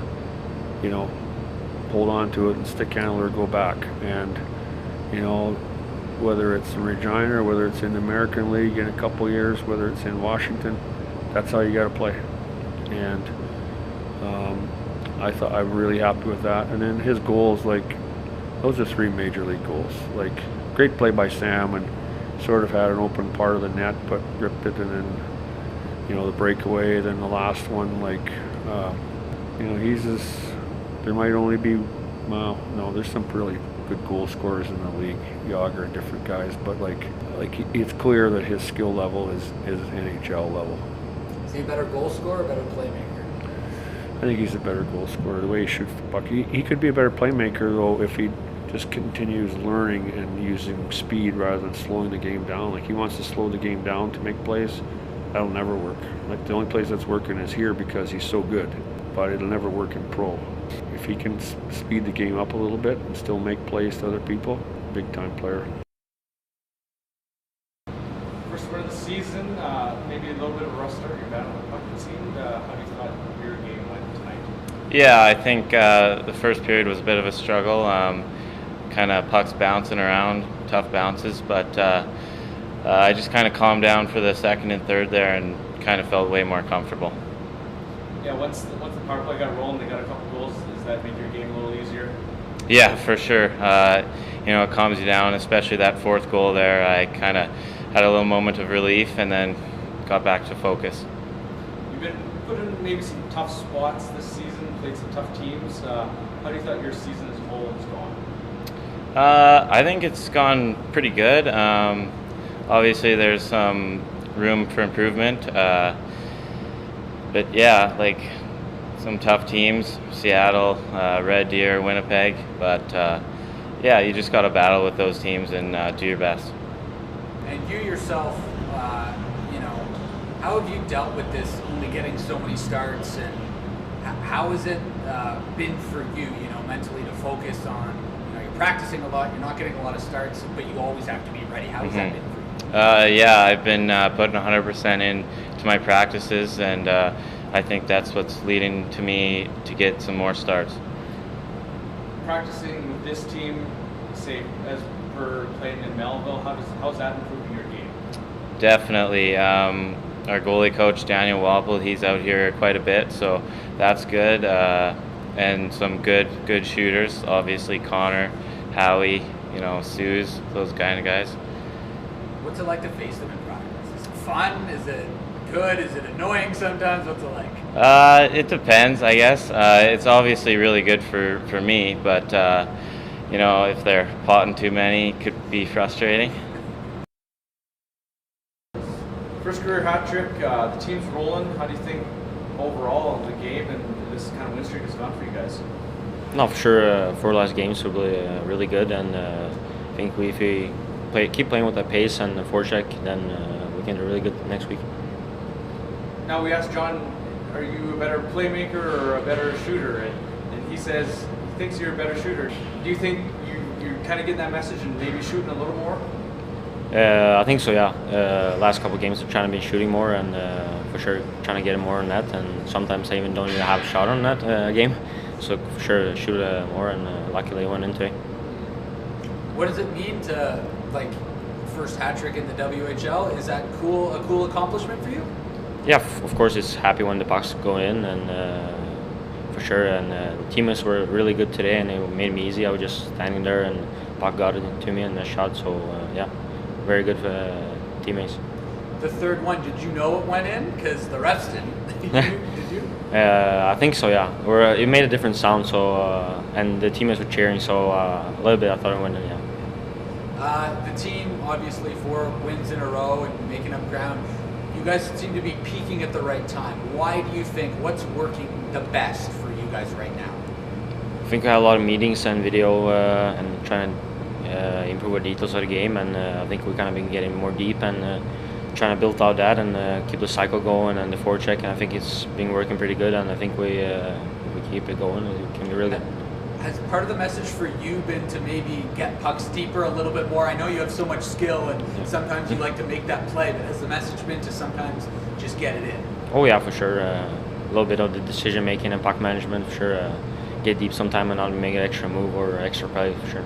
[SPEAKER 11] hold on to it and stick handle or go back. And, whether it's in Regina or whether it's in the American League in a couple years, whether it's in Washington, that's how you got to play. And I'm really happy with that. And then his goals, those are 3 major league goals. Great play by Sam, and sort of had an open part of the net, but ripped it, and then the breakaway. Then the last one, there might only be, there's some really good goal scorers in the league, Yager and different guys, but it's clear that his skill level is NHL level.
[SPEAKER 9] Is he a better goal scorer or a better playmaker?
[SPEAKER 11] I think he's a better goal scorer, the way he shoots the puck. He could be a better playmaker, though, if he just continues learning and using speed rather than slowing the game down. He wants to slow the game down to make plays. That'll never work. The only place that's working is here because he's so good, but it'll never work in pro. If he can speed the game up a little bit and still make plays to other people, big time player.
[SPEAKER 1] First word of the season, maybe a little bit of a rough start. You're down on the puck, it seemed. How do you thought your game went tonight?
[SPEAKER 12] Yeah, I think the first period was a bit of a struggle. Kind of pucks bouncing around, tough bounces, but I just kind of calmed down for the second and third there and kind of felt way more comfortable.
[SPEAKER 1] Yeah, once the power play got rolling, they got a couple goals. Does that make your game a little easier?
[SPEAKER 12] Yeah, for sure. It calms you down, especially that 4th goal there. I kind of had a little moment of relief and then got back to focus.
[SPEAKER 1] You've been put in maybe some tough spots this season, played some tough teams. How do you thought your season as a whole has gone?
[SPEAKER 12] I think it's gone pretty good. Obviously, there's some room for improvement. But yeah, some tough teams, Seattle, Red Deer, Winnipeg. But you just got to battle with those teams and do your best.
[SPEAKER 9] And you yourself, how have you dealt with this, only getting so many starts, and how has it been for you, mentally to focus on, you're practicing a lot, you're not getting a lot of starts, but you always have to be ready. How has that been for you?
[SPEAKER 12] I've been putting 100% into my practices, and I think that's what's leading to me to get some more starts.
[SPEAKER 1] Practicing with this team, say, as per playing in Melville, how's that improving your game?
[SPEAKER 12] Definitely. Our goalie coach, Daniel Wapple, he's out here quite a bit, so that's good. And some good shooters, obviously Connor, Howie, Suze, those kind of guys.
[SPEAKER 9] What's it like to face them in practice? Is it fun? Is it good? Is it annoying sometimes? What's it like?
[SPEAKER 12] It depends, I guess. It's obviously really good for me, but if they're potting too many, it could be frustrating.
[SPEAKER 1] First career hat trick, the team's rolling. How do you think overall the game and this kind of win streak has gone for you guys?
[SPEAKER 13] No, for sure. 4 last games will be really good, and I think if we keep playing with that pace and the forecheck, then we can do really good next week.
[SPEAKER 1] Now we asked John, are you a better playmaker or a better shooter? And he says he thinks you're a better shooter. Do you think you're kind of getting that message and maybe shooting a little more?
[SPEAKER 13] I think so, yeah. Last couple of games I'm trying to be shooting more, and for sure trying to get more in net, and sometimes I even don't even have a shot on that game. So for sure shoot more, and luckily I went into it.
[SPEAKER 9] What does it mean to, first hat trick in the WHL? Is that a cool accomplishment for you?
[SPEAKER 13] Yeah, of course it's happy when the pucks go in, and for sure. And the teammates were really good today, and it made me easy. I was just standing there, and puck got it to me in the shot. So very good teammates.
[SPEAKER 9] The third one, did you know it went in? Because the refs didn't. Did you?
[SPEAKER 13] I think so, yeah. It made a different sound, so and the teammates were cheering. So a little bit, I thought I went in. Yeah.
[SPEAKER 9] The team, obviously, 4 wins in a row and making up ground. You guys seem to be peaking at the right time. Why do you think? What's working the best for you guys right now?
[SPEAKER 13] I think I had a lot of meetings and video and trying to improve our details of the game, and I think we kind of been getting more deep and trying to build out that and keep the cycle going and the forecheck. And I think it's been working pretty good, and I think we keep it going. It can be really good.
[SPEAKER 9] Has part of the message for you been to maybe get pucks deeper a little bit more? I know you have so much skill and sometimes you like to make that play, but has the message been to sometimes just get it in?
[SPEAKER 13] Oh yeah, for sure. A little bit of the decision making and puck management, for sure. Get deep sometime and not make an extra move or extra play, for sure.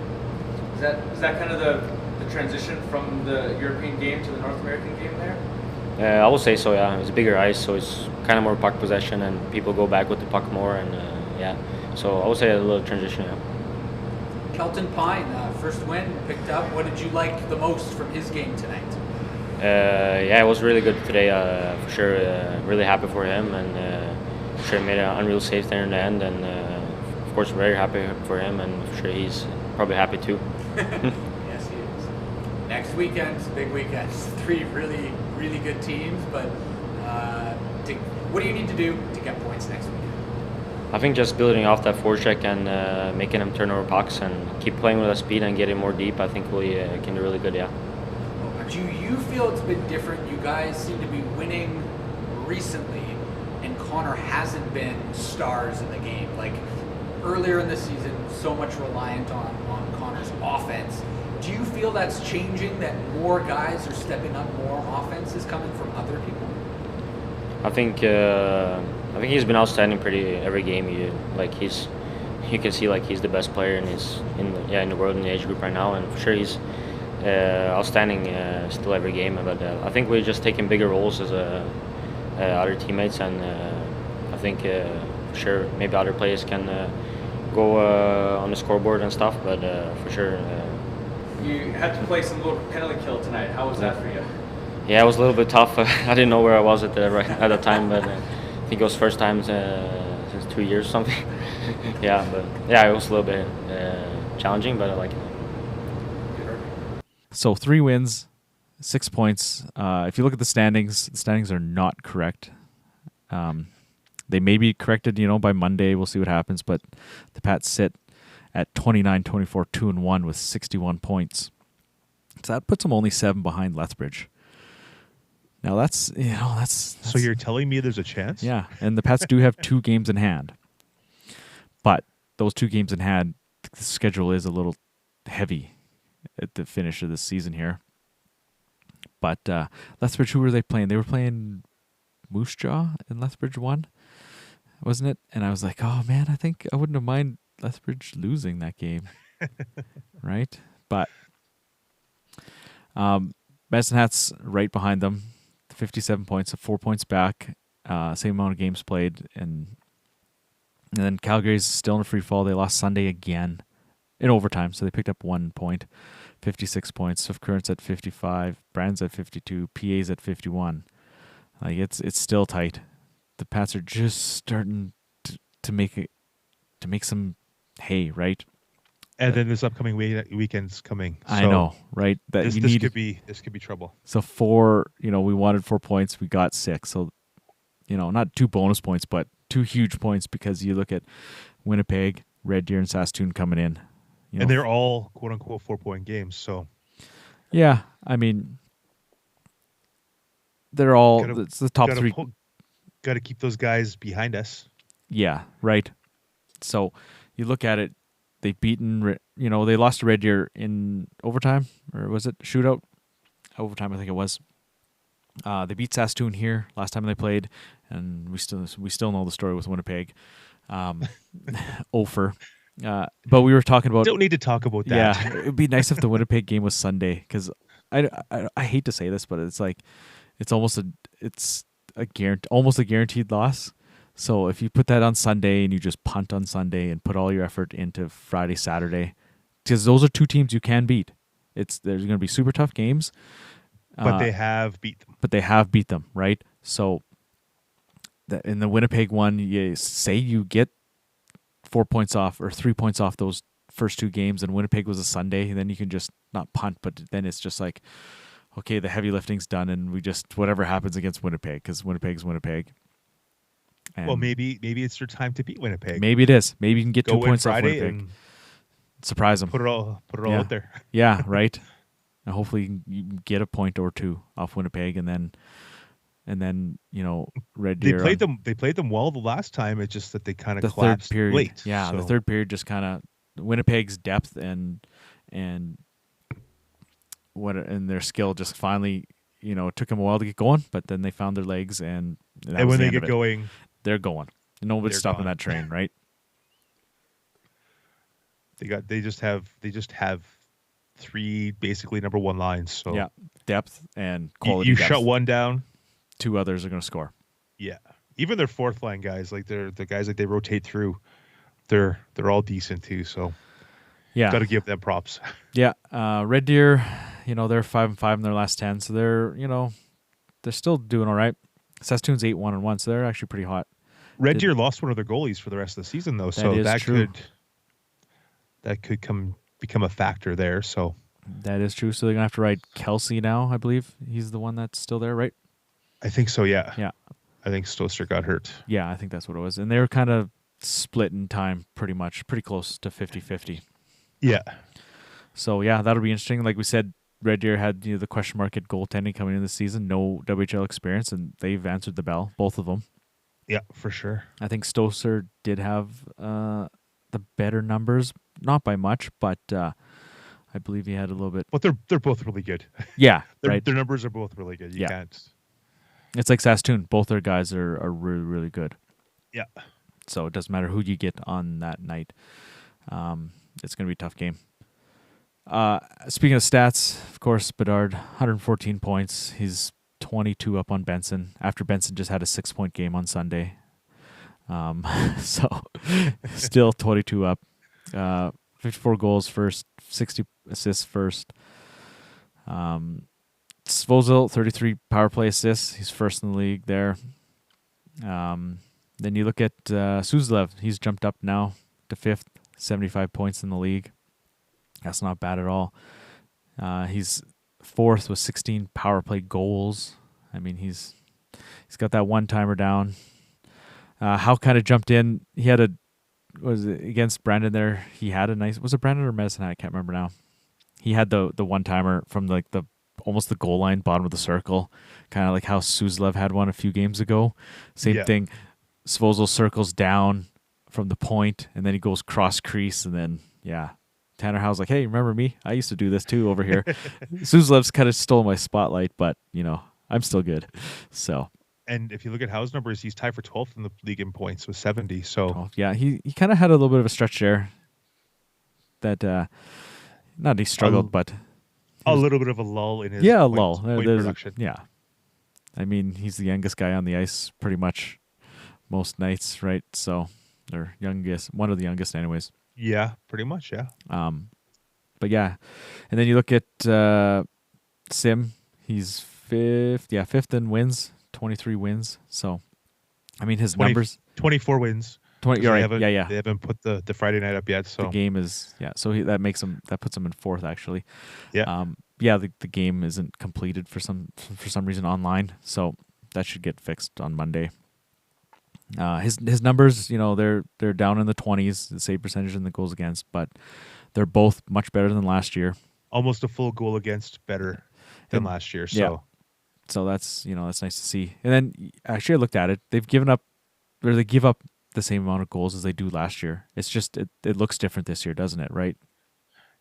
[SPEAKER 6] Is that kind of the transition from the European game to the North American game there?
[SPEAKER 13] I would say so, yeah. It's bigger ice, so it's kind of more puck possession and people go back with the puck more, and yeah. So I would say a little transition, yeah.
[SPEAKER 9] Kelton Pyne, first win picked up. What did you like the most from his game tonight?
[SPEAKER 13] Yeah, it was really good today, for sure. Really happy for him, and for sure made an unreal save there in the end, and of course very happy for him, and for sure he's probably happy too.
[SPEAKER 9] Yes, he is. Next weekend's big weekend. 3 really, really good teams, but what do you need to do to get points next weekend?
[SPEAKER 13] I think just building off that forecheck and making them turn over pucks and keep playing with the speed and getting more deep, I think we can do really good, yeah.
[SPEAKER 9] Do you feel it's been different? You guys seem to be winning recently, and Connor hasn't been stars in the game. Like earlier in the season, so much reliant on Connor's offense. Do you feel that's changing, that more guys are stepping up, more offense is coming from other people?
[SPEAKER 13] I think he's been outstanding pretty every game. You can see like he's the best player in the world in the age group right now, and for sure he's outstanding still every game. But I think we're just taking bigger roles as other teammates, and I think for sure maybe other players can go on the scoreboard and stuff. But for sure,
[SPEAKER 6] you had to play some little penalty kill tonight. How was that for you?
[SPEAKER 13] Yeah, it was a little bit tough. I didn't know where I was at the time, but I think it was first time since 2 years or something. Yeah, but yeah, it was a little bit challenging, but I like it.
[SPEAKER 2] So 3 wins, 6 points. If you look at the standings are not correct. They may be corrected, by Monday. We'll see what happens. But the Pats sit at 29-24, 2-1 with 61 points. So that puts them only 7 behind Lethbridge. Now that's. So
[SPEAKER 3] you're telling me there's a chance?
[SPEAKER 2] Yeah, and the Pats do have 2 games in hand. But those 2 games in hand, the schedule is a little heavy at the finish of this season here. But Lethbridge, who were they playing? They were playing Moose Jaw in Lethbridge 1, wasn't it? And I was like, oh man, I think I wouldn't have mind Lethbridge losing that game. Right? But Medicine Hat's right behind them, 57 points, so 4 points back, same amount of games played. And then Calgary's still in a free fall. They lost Sunday again in overtime, so they picked up 1 point, 56 points. Swift Current's at 55, Brand's at 52, PA's at 51. Like it's still tight. The Pats are just starting to make some hay, right?
[SPEAKER 3] And then this upcoming weekend's coming. So
[SPEAKER 2] I know, right? That
[SPEAKER 3] this could be trouble.
[SPEAKER 2] So 4, we wanted 4 points, we got 6. So, not 2 bonus points, but 2 huge points, because you look at Winnipeg, Red Deer, and Saskatoon coming in.
[SPEAKER 3] And they're all quote unquote 4-point games. So
[SPEAKER 2] yeah, I mean, they're all it's the top 3.
[SPEAKER 3] Got to keep those guys behind us.
[SPEAKER 2] Yeah, right. So you look at it. They've beaten, they lost to Red Deer in overtime, or was it shootout? Overtime, I think it was. They beat Saskatoon here last time they played, and we still know the story with Winnipeg. Ofer. But we were talking about.
[SPEAKER 3] Don't need to talk about that.
[SPEAKER 2] Yeah, it'd be nice if the Winnipeg game was Sunday, because I hate to say this, but it's like almost a guaranteed loss. So if you put that on Sunday and you just punt on Sunday and put all your effort into Friday, Saturday, because those are 2 teams you can beat. There's going to be super tough games.
[SPEAKER 3] But they have beat them. Right? So in the Winnipeg one, you say you get
[SPEAKER 2] 4 points off or 3 points off those first 2 games, and Winnipeg was a Sunday, and then you can just not punt, but then it's just like, okay, the heavy lifting's done, and we just whatever happens against Winnipeg, because Winnipeg's Winnipeg. And
[SPEAKER 3] well, maybe it's your time to beat Winnipeg.
[SPEAKER 2] maybe it is. Maybe you can get
[SPEAKER 3] Go
[SPEAKER 2] 2 points off
[SPEAKER 3] Friday
[SPEAKER 2] Winnipeg.
[SPEAKER 3] and
[SPEAKER 2] Surprise them.
[SPEAKER 3] put it all
[SPEAKER 2] Yeah.
[SPEAKER 3] out there.
[SPEAKER 2] Yeah, right. And hopefully you can get a point or 2 off Winnipeg, and then Red Deer.
[SPEAKER 3] They played them well the last time. It's just that they kind
[SPEAKER 2] the
[SPEAKER 3] of
[SPEAKER 2] third
[SPEAKER 3] collapsed
[SPEAKER 2] period.
[SPEAKER 3] late.
[SPEAKER 2] Yeah, the
[SPEAKER 3] so-
[SPEAKER 2] third period just kind of Winnipeg's depth and their skill just finally, it took them a while to get going, but then they found their legs, and
[SPEAKER 3] And when they get going,
[SPEAKER 2] they're going. Nobody's
[SPEAKER 3] they're
[SPEAKER 2] stopping
[SPEAKER 3] gone.
[SPEAKER 2] that train, right?
[SPEAKER 3] they just have 3 basically number 1 lines. So
[SPEAKER 2] Yeah, depth and
[SPEAKER 3] you,
[SPEAKER 2] quality.
[SPEAKER 3] you
[SPEAKER 2] depth.
[SPEAKER 3] shut one down.
[SPEAKER 2] 2 others are going to score.
[SPEAKER 3] Yeah, even their 4th line guys, like the guys like they rotate through, they're all decent too. So
[SPEAKER 2] Yeah,
[SPEAKER 3] got to give them props.
[SPEAKER 2] Yeah, Red Deer, they're 5-5 in their last 10, so they're still doing all right. Saskatoon's 8-1-1, so they're actually pretty hot.
[SPEAKER 3] Red Deer lost one of their goalies for the rest of the season, though, so
[SPEAKER 2] is true.
[SPEAKER 3] that could become a factor there. So
[SPEAKER 2] That is true. So they're gonna have to ride Kelsey now, I believe. He's the one that's still there, right?
[SPEAKER 3] I think so. Yeah.
[SPEAKER 2] Yeah.
[SPEAKER 3] I think Stoster got hurt.
[SPEAKER 2] Yeah, I think that's what it was. And they were kind of split in time pretty close to 50-50.
[SPEAKER 3] Yeah.
[SPEAKER 2] So, yeah, that'll be interesting. Like we said, Red Deer had the question mark at goaltending coming in this season, no WHL experience, and they've answered the bell, both of them.
[SPEAKER 3] Yeah, for sure.
[SPEAKER 2] I think Stoser did have the better numbers, not by much, but I believe he had a little bit.
[SPEAKER 3] But they're both really good.
[SPEAKER 2] Yeah,
[SPEAKER 3] their,
[SPEAKER 2] right.
[SPEAKER 3] Their numbers are both really good. You can't.
[SPEAKER 2] It's like Saskatoon. Both their guys are really, really good.
[SPEAKER 3] Yeah.
[SPEAKER 2] So it doesn't matter who you get on that night. It's going to be a tough game. Speaking of stats, of course, Bedard, 114 points. He's 22 up on Benson after Benson just had a 6-point game on Sunday. So still 22 up. 54 goals first, 60 assists first. Svozil, 33 power play assists. He's first in the league there. Then you look at Suzdalev. He's jumped up now to 5th, 75 points in the league. That's not bad at all. He's 4th with 16 power play goals. I mean, he's got that one-timer down. Howe kind of jumped in. He had against Brandon there. He had a nice. Was it Brandon or Medicine? I can't remember now. He had the one-timer from the almost the goal line, bottom of the circle, kind of like how Suzdalev had one a few games ago. Same thing. Svozil circles down from the point, and then he goes cross crease, and then Tanner Howe's like, "Hey, remember me? I used to do this too over here." Suzdalev's kind of stole my spotlight, but I'm still good. So.
[SPEAKER 3] And if you look at Howe's numbers, he's tied for 12th in the league in points with 70. So
[SPEAKER 2] he kind of had a little bit of a stretch there. That not he struggled, but
[SPEAKER 3] a little bit of a lull in his
[SPEAKER 2] lull.
[SPEAKER 3] Point production.
[SPEAKER 2] Yeah, I mean he's the youngest guy on the ice pretty much most nights, right? So or youngest, one of the youngest, anyways.
[SPEAKER 3] Yeah, pretty much. Yeah.
[SPEAKER 2] But yeah, and then you look at Sim. He's 5th. Yeah, 5th in wins. 23 wins. So, I mean, his numbers.
[SPEAKER 3] 24 wins.
[SPEAKER 2] 20. You're right.
[SPEAKER 3] They haven't put the Friday night up yet. So
[SPEAKER 2] the game is So that puts him in 4th actually.
[SPEAKER 3] Yeah.
[SPEAKER 2] The game isn't completed for some reason online, so that should get fixed on Monday. His numbers, they're down in the 20s, the save percentage and the goals against, but they're both much better than last year.
[SPEAKER 3] Almost a full goal against better than last year. So.
[SPEAKER 2] Yeah. So that's that's nice to see. And then actually I looked at it. They've given up, or they give up the same amount of goals as they do last year. It's just it looks different this year, doesn't it? Right?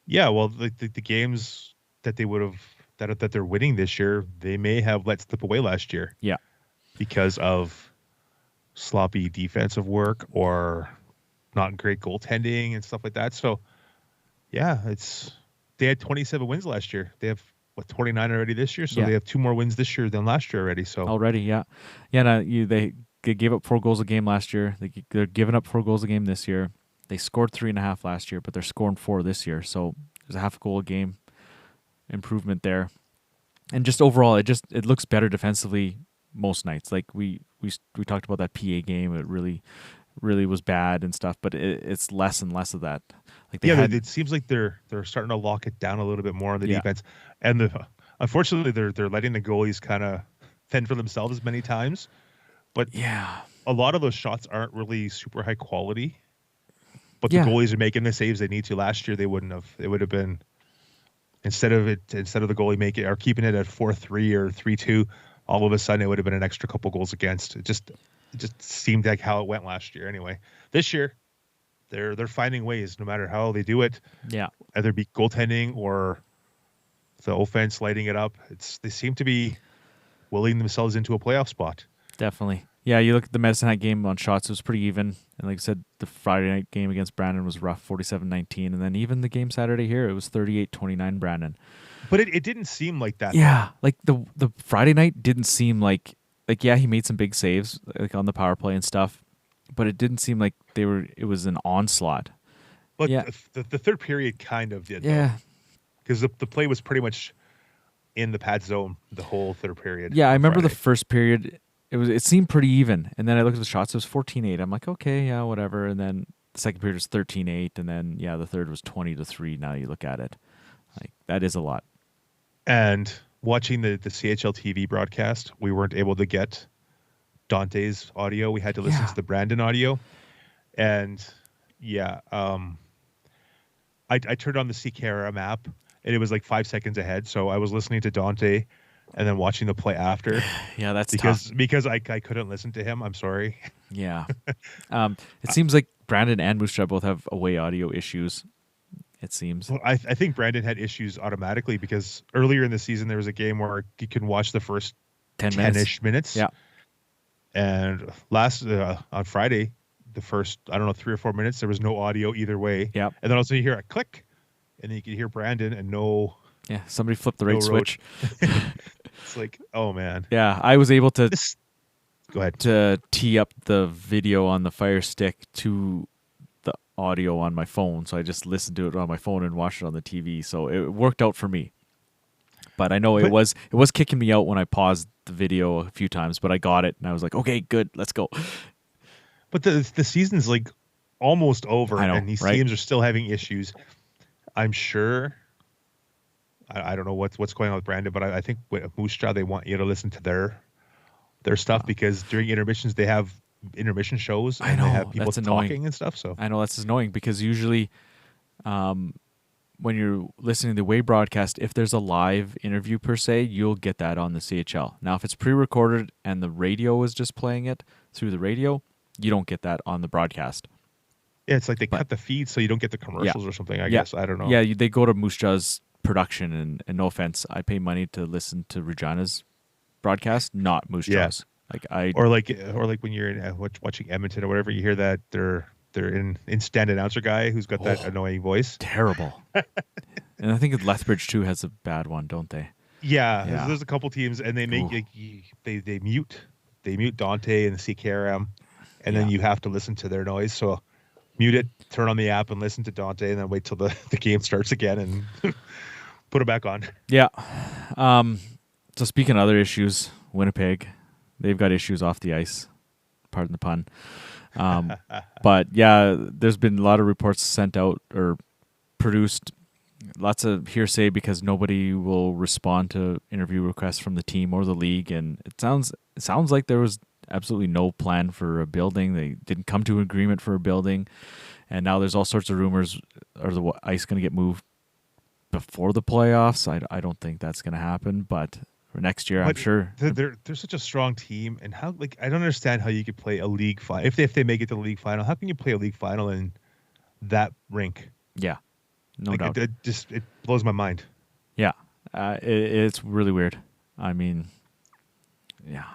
[SPEAKER 3] Yeah. Well, the games that they would have that they're winning this year, they may have let slip away last year.
[SPEAKER 2] Yeah.
[SPEAKER 3] Because of sloppy defensive work or not great goaltending and stuff like that. So yeah, they had 27 wins last year. They have 29 already this year, so they have 2 more wins this year than last year already. So they gave up 4 goals a game last year. They're giving up 4 goals a game this year. They scored 3.5 last year, but they're scoring 4 this year. So there's a half a goal a game improvement there, and just overall, it looks better defensively most nights. Like we talked about that PA game. It really
[SPEAKER 2] really was bad and stuff, but it's less and less of that. Like they
[SPEAKER 3] Yeah,
[SPEAKER 2] had,
[SPEAKER 3] it seems like they're starting to lock it down a little bit more on the
[SPEAKER 2] Yeah.
[SPEAKER 3] defense, and unfortunately they're letting the goalies kind of fend for themselves many times. But
[SPEAKER 2] yeah,
[SPEAKER 3] a lot of those shots aren't really super high quality. But
[SPEAKER 2] Yeah.
[SPEAKER 3] the goalies are making the saves they need to. Last year they wouldn't have. It would have been instead of the goalie making or keeping it at 4-3 or 3-2, all of a sudden it would have been an extra couple goals against. It just seemed like how it went last year. Anyway, this year they're finding ways, no matter how they do it.
[SPEAKER 2] yeah,
[SPEAKER 3] Either be goaltending or the offense lighting it up. They seem to be willing themselves into a playoff spot.
[SPEAKER 2] definitely. Yeah, you look at the Medicine Hat game on shots; it was pretty even. And like I said, the Friday night game against Brandon was rough, 47-19, and then even the game Saturday here, it was 38-29 Brandon.
[SPEAKER 3] But it didn't seem like that.
[SPEAKER 2] Yeah, like the Friday night didn't seem like yeah, he made some big saves like on the power play and stuff, but it didn't seem like it was an onslaught.
[SPEAKER 3] But
[SPEAKER 2] yeah,
[SPEAKER 3] the third period kind of did.
[SPEAKER 2] yeah,
[SPEAKER 3] because the play was pretty much in the pad zone the whole third period.
[SPEAKER 2] yeah. I
[SPEAKER 3] on
[SPEAKER 2] remember the
[SPEAKER 3] Friday.
[SPEAKER 2] first period. It seemed pretty even, and then I looked at the shots. It was 14-8. I'm like, okay, yeah, whatever. And then the second period was 13-8, and then yeah, the third was 20-3. Now you look at it, like that is a lot.
[SPEAKER 3] And watching the CHL TV broadcast, we weren't able to get Dante's audio. We had to listen to the Brandon audio. And yeah, I turned on the CKRM app and it was like 5 seconds ahead. So I was listening to Dante and then watching the play after.
[SPEAKER 2] Yeah, that's
[SPEAKER 3] because I couldn't listen to him. I'm sorry.
[SPEAKER 2] Yeah. It seems like Brandon and Moose Jaw both have away audio issues. It seems.
[SPEAKER 3] Well, I think Brandon had issues automatically because earlier in the season there was a game where you can watch the first 10-ish minutes.
[SPEAKER 2] Yeah.
[SPEAKER 3] And on Friday, the first 3 or 4 minutes there was no audio either way.
[SPEAKER 2] Yeah.
[SPEAKER 3] And then also you hear a click, and then you can hear Brandon and no.
[SPEAKER 2] Yeah, somebody flipped the right switch.
[SPEAKER 3] It's like, oh man.
[SPEAKER 2] Yeah, I was able to
[SPEAKER 3] go ahead
[SPEAKER 2] to tee up the video on the Fire Stick to the audio on my phone, so I just listened to it on my phone and watched it on the TV. So it worked out for me. But I know it was kicking me out when I paused the video a few times, but I got it and I was like, okay, good, let's go.
[SPEAKER 3] But the season's like almost over,
[SPEAKER 2] I know,
[SPEAKER 3] and these
[SPEAKER 2] right?
[SPEAKER 3] teams are still having issues. I'm sure. I don't know what's going on with Brandon, but I think with Moose Jaw, they want you to listen to their stuff because during intermissions they have intermission shows and they have people
[SPEAKER 2] that's
[SPEAKER 3] talking
[SPEAKER 2] annoying.
[SPEAKER 3] and stuff. So
[SPEAKER 2] I know that's annoying because usually when you're listening to the Way broadcast, if there's a live interview per se, you'll get that on the CHL. Now, if it's pre-recorded and the radio is just playing it through the radio, you don't get that on the broadcast.
[SPEAKER 3] yeah, it's like they cut the feed so you don't get the commercials or something. I guess I don't know.
[SPEAKER 2] Yeah, they go to Moose Jaw's production, and no offense, I pay money to listen to Regina's broadcast, not Moose Jaw's.
[SPEAKER 3] Or like when you're watching Edmonton or whatever, you hear that they're in stand announcer guy who's got that annoying voice.
[SPEAKER 2] Terrible. And I think Lethbridge too has a bad one, don't they?
[SPEAKER 3] Yeah. There's a couple teams, and they make they mute Dante and CKRM, and then you have to listen to their noise. So mute it, turn on the app, and listen to Dante, and then wait till the game starts again and put it back on.
[SPEAKER 2] Yeah. So speaking of other issues, Winnipeg, they've got issues off the ice. Pardon the pun. But yeah, there's been a lot of reports sent out or produced, lots of hearsay because nobody will respond to interview requests from the team or the league, and it sounds like there was absolutely no plan for a building. They didn't come to an agreement for a building, and now there's all sorts of rumors. Are the ice going to get moved before the playoffs? I don't think that's going to happen, but for next year, I'm sure.
[SPEAKER 3] They're such a strong team, and how I don't understand how you could play a league final if they make it to the league final. How can you play a league final in that rink?
[SPEAKER 2] Yeah, no doubt.
[SPEAKER 3] It blows my mind.
[SPEAKER 2] Yeah, it's really weird. I mean, yeah,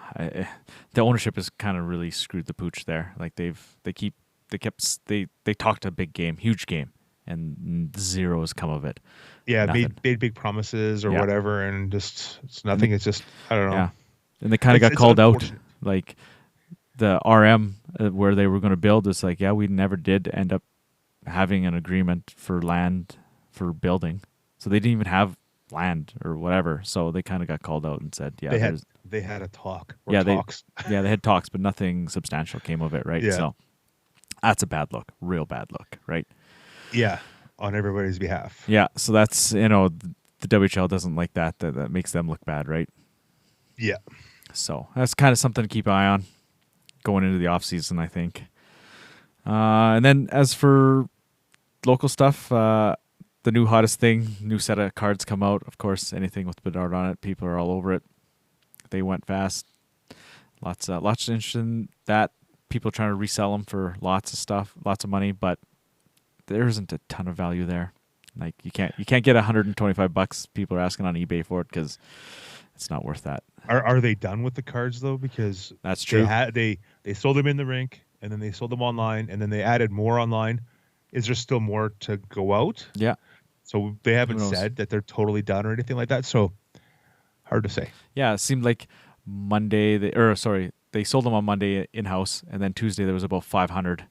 [SPEAKER 2] the ownership has kind of really screwed the pooch there. Like they talked a big game, huge game, and zero has come of it.
[SPEAKER 3] Yeah,
[SPEAKER 2] Nothing.
[SPEAKER 3] made big promises or whatever, and just it's nothing. It's just I don't know.
[SPEAKER 2] Yeah, and they kind of got called out. Like the RM where they were going to build, it's like, yeah, we never did end up having an agreement for land for building, so they didn't even have land or whatever. So they kind of got called out and said, yeah,
[SPEAKER 3] they had a talk.
[SPEAKER 2] Yeah,
[SPEAKER 3] talks.
[SPEAKER 2] they had talks, but nothing substantial came of it, right?
[SPEAKER 3] Yeah.
[SPEAKER 2] So That's a bad look, real bad look, right?
[SPEAKER 3] Yeah, on everybody's behalf.
[SPEAKER 2] Yeah, so that's, the WHL doesn't like that. That makes them look bad, right?
[SPEAKER 3] Yeah.
[SPEAKER 2] So that's kind of something to keep an eye on going into the off season, I think. And then as for local stuff, the new hottest thing, new set of cards come out. Of course, anything with Bedard on it, people are all over it. They went fast. Lots of interest in that. People trying to resell them for lots of stuff, lots of money, but there isn't a ton of value there. Like you can't get $125. People are asking on eBay for it because it's not worth that.
[SPEAKER 3] Are they done with the cards though? Because
[SPEAKER 2] that's true.
[SPEAKER 3] They sold them in the rink, and then they sold them online, and then they added more online. Is there still more to go out?
[SPEAKER 2] Yeah.
[SPEAKER 3] So they haven't said that they're totally done or anything like that. So hard to say.
[SPEAKER 2] Yeah, it seemed like Monday they sold them on Monday in-house, and then Tuesday there was about 500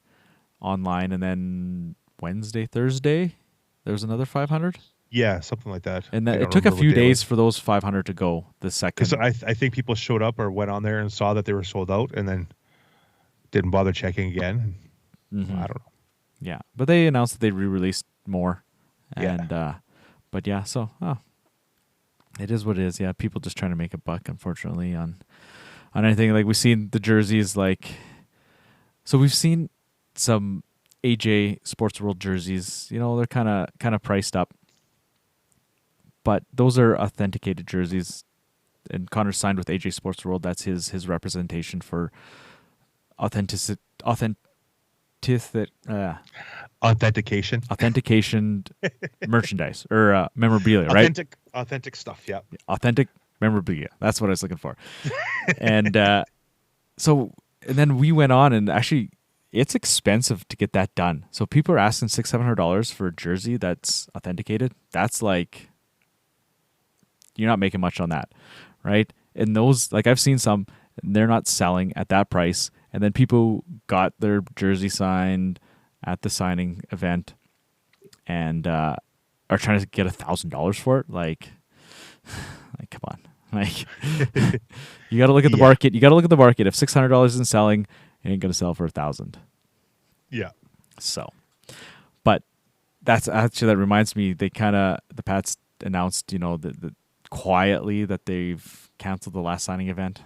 [SPEAKER 2] online, and then Wednesday, Thursday there was another 500.
[SPEAKER 3] Yeah, something like that.
[SPEAKER 2] And it took a few days for those 500 to go. The second,
[SPEAKER 3] because I think people showed up or went on there and saw that they were sold out, and then didn't bother checking again.
[SPEAKER 2] Mm-hmm.
[SPEAKER 3] I don't know.
[SPEAKER 2] Yeah, but they announced that they re-released more, and but yeah, so it is what it is. Yeah, people just trying to make a buck, unfortunately, on anything. Like we've seen the jerseys, so we've seen some AJ Sports World jerseys. They're kind of priced up, but those are authenticated jerseys. And Connor signed with AJ Sports World. That's his representation for authentication merchandise or memorabilia, right?
[SPEAKER 3] Authentic stuff. Yeah.
[SPEAKER 2] Authentic memorabilia. That's what I was looking for. And then we went on, and actually, it's expensive to get that done. So people are asking $600-700 for a jersey that's authenticated. That's like, you're not making much on that, right? And those, I've seen some, they're not selling at that price. And then people got their jersey signed at the signing event and are trying to get $1,000 for it. Like, come on. You got to look at the market. You got to look at the market. If $600 isn't selling, it ain't going to sell for $1,000.
[SPEAKER 3] Yeah.
[SPEAKER 2] So, but that reminds me, the Pats announced, quietly that they've canceled the last signing event.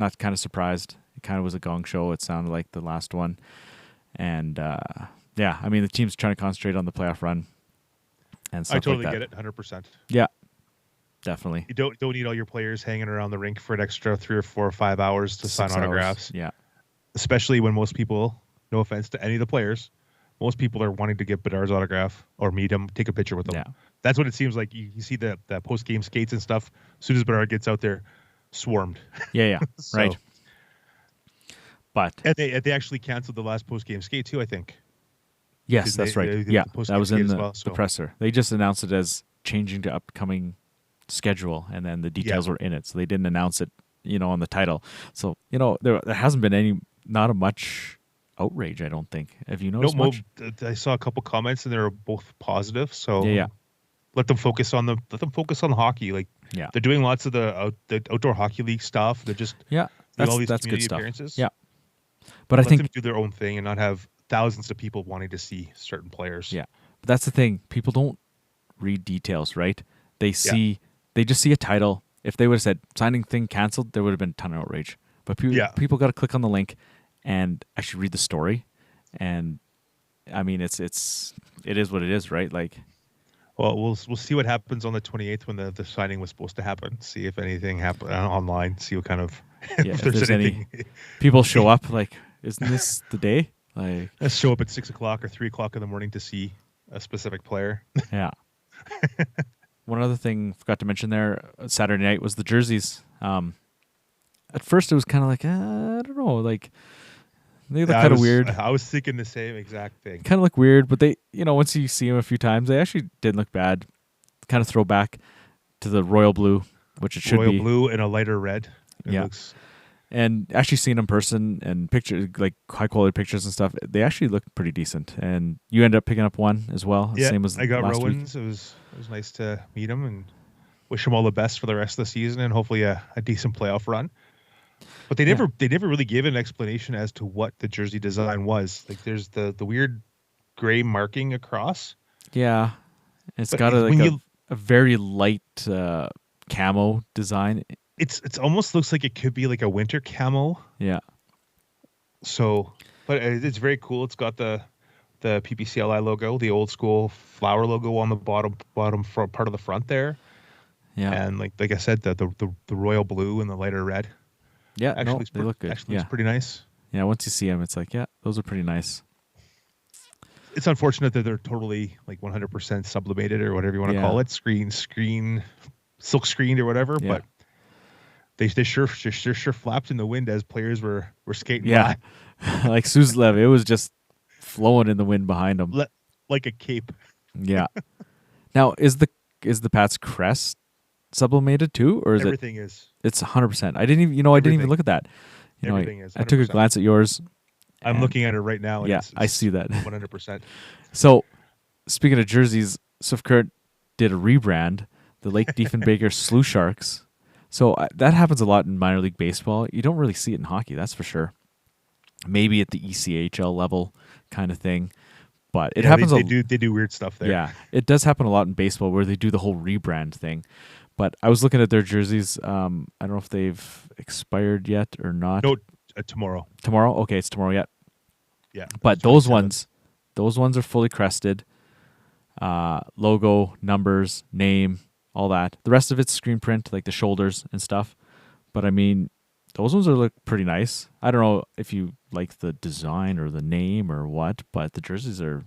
[SPEAKER 2] Not kind of surprised. It kind of was a gong show. It sounded like the last one. And, the team's trying to concentrate on the playoff run and stuff
[SPEAKER 3] I totally
[SPEAKER 2] like
[SPEAKER 3] get
[SPEAKER 2] that.
[SPEAKER 3] it, 100%.
[SPEAKER 2] Yeah, definitely.
[SPEAKER 3] You don't need all your players hanging around the rink for an extra 3 or 4 or 5 hours to sign
[SPEAKER 2] 6 hours.
[SPEAKER 3] autographs.
[SPEAKER 2] Yeah.
[SPEAKER 3] Especially when most people, no offense to any of the players, most people are wanting to get Bedard's autograph or meet him, take a picture with him.
[SPEAKER 2] Yeah.
[SPEAKER 3] That's what it seems like. You see the post-game skates and stuff. As soon as Bedard gets out there, swarmed.
[SPEAKER 2] Yeah,
[SPEAKER 3] So-
[SPEAKER 2] right. But
[SPEAKER 3] And they actually canceled the last post-game skate too, I think.
[SPEAKER 2] yes, that's right.
[SPEAKER 3] they did
[SPEAKER 2] Yeah,
[SPEAKER 3] the post-game
[SPEAKER 2] that was
[SPEAKER 3] skate
[SPEAKER 2] in
[SPEAKER 3] as
[SPEAKER 2] the,
[SPEAKER 3] well,
[SPEAKER 2] the
[SPEAKER 3] so-
[SPEAKER 2] presser. They just announced it as changing to upcoming schedule, and then the details were in it. So they didn't announce it, on the title. So, there hasn't been not a much outrage, I don't think. Have you noticed much?
[SPEAKER 3] I saw a couple comments and they were both positive. So
[SPEAKER 2] Yeah.
[SPEAKER 3] let them focus on the hockey.
[SPEAKER 2] Yeah.
[SPEAKER 3] They're doing lots of the outdoor hockey league stuff. They're just
[SPEAKER 2] Yeah,
[SPEAKER 3] doing all these
[SPEAKER 2] that's good
[SPEAKER 3] community
[SPEAKER 2] stuff.
[SPEAKER 3] appearances.
[SPEAKER 2] Yeah. But
[SPEAKER 3] Let
[SPEAKER 2] I think
[SPEAKER 3] them do their own thing and not have thousands of people wanting to see certain players.
[SPEAKER 2] Yeah, but that's the thing. People don't read details, right? They just see a title. If they would have said signing thing canceled, there would have been a ton of outrage. But people got to click on the link and actually read the story. And I mean, it is what it is, right?
[SPEAKER 3] Well, we'll see what happens on the 28th when the signing was supposed to happen. See if anything happened online. See what kind of
[SPEAKER 2] if there's any people show up. Isn't this the day?
[SPEAKER 3] Let's show up at 6 o'clock or 3 o'clock in the morning to see a specific player.
[SPEAKER 2] Yeah. One other thing I forgot to mention there, Saturday night, was the jerseys. At first, it was kind of I don't know, they look kind of weird.
[SPEAKER 3] I was thinking the same exact thing.
[SPEAKER 2] Kind of look weird, but they, once you see them a few times, they actually didn't look bad. Kind of throw back to the royal blue, which it should be.
[SPEAKER 3] Royal blue and a lighter red.
[SPEAKER 2] And actually seeing them in person and pictures, high quality pictures and stuff, they actually look pretty decent. And you ended up picking up one as well.
[SPEAKER 3] Yeah,
[SPEAKER 2] same as
[SPEAKER 3] I got
[SPEAKER 2] last
[SPEAKER 3] Rowan's.
[SPEAKER 2] week.
[SPEAKER 3] It was nice to meet him and wish him all the best for the rest of the season and hopefully a decent playoff run. But they never really gave an explanation as to what the jersey design was. Like there's the weird gray marking across.
[SPEAKER 2] Yeah, it's
[SPEAKER 3] But
[SPEAKER 2] got
[SPEAKER 3] when
[SPEAKER 2] a very light camo design.
[SPEAKER 3] It's almost looks like it could be like a winter camo.
[SPEAKER 2] Yeah.
[SPEAKER 3] So, but it's very cool. It's got the PPCLI logo, the old school flower logo on the bottom front part of the front there.
[SPEAKER 2] Yeah.
[SPEAKER 3] And like I said, the royal blue and the lighter red.
[SPEAKER 2] Yeah,
[SPEAKER 3] actually,
[SPEAKER 2] they look good.
[SPEAKER 3] Actually, looks pretty nice.
[SPEAKER 2] Yeah, once you see them, it's like, yeah, those are pretty nice.
[SPEAKER 3] It's unfortunate that they're totally like 100% sublimated or whatever you want to call it, silk screened or whatever. Yeah. But they sure flapped in the wind as players were skating by.
[SPEAKER 2] Like Suzdalev, it was just flowing in the wind behind him,
[SPEAKER 3] like a cape.
[SPEAKER 2] Yeah. Now, is the Pats crest sublimated too, or is
[SPEAKER 3] everything is?
[SPEAKER 2] It's 100%. I didn't even look at that.
[SPEAKER 3] Everything is. 100%.
[SPEAKER 2] I took a glance at yours.
[SPEAKER 3] I'm looking at it right now. And
[SPEAKER 2] yeah, I see that.
[SPEAKER 3] 100%.
[SPEAKER 2] So, speaking of jerseys, Swift Current did a rebrand, the Lake Diefenbaker Slew Sharks. So that happens a lot in minor league baseball. You don't really see it in hockey, that's for sure. Maybe at the ECHL level kind of thing, but it happens.
[SPEAKER 3] They do weird stuff there.
[SPEAKER 2] Yeah, it does happen a lot in baseball where they do the whole rebrand thing. But I was looking at their jerseys. I don't know if they've expired yet or not.
[SPEAKER 3] No, tomorrow.
[SPEAKER 2] Tomorrow? Okay, it's tomorrow yet.
[SPEAKER 3] Yeah.
[SPEAKER 2] But those ones are fully crested. Logo, numbers, name, all that. The rest of it's screen print, like the shoulders and stuff. But I mean, those ones look pretty nice. I don't know if you like the design or the name or what, but the jerseys are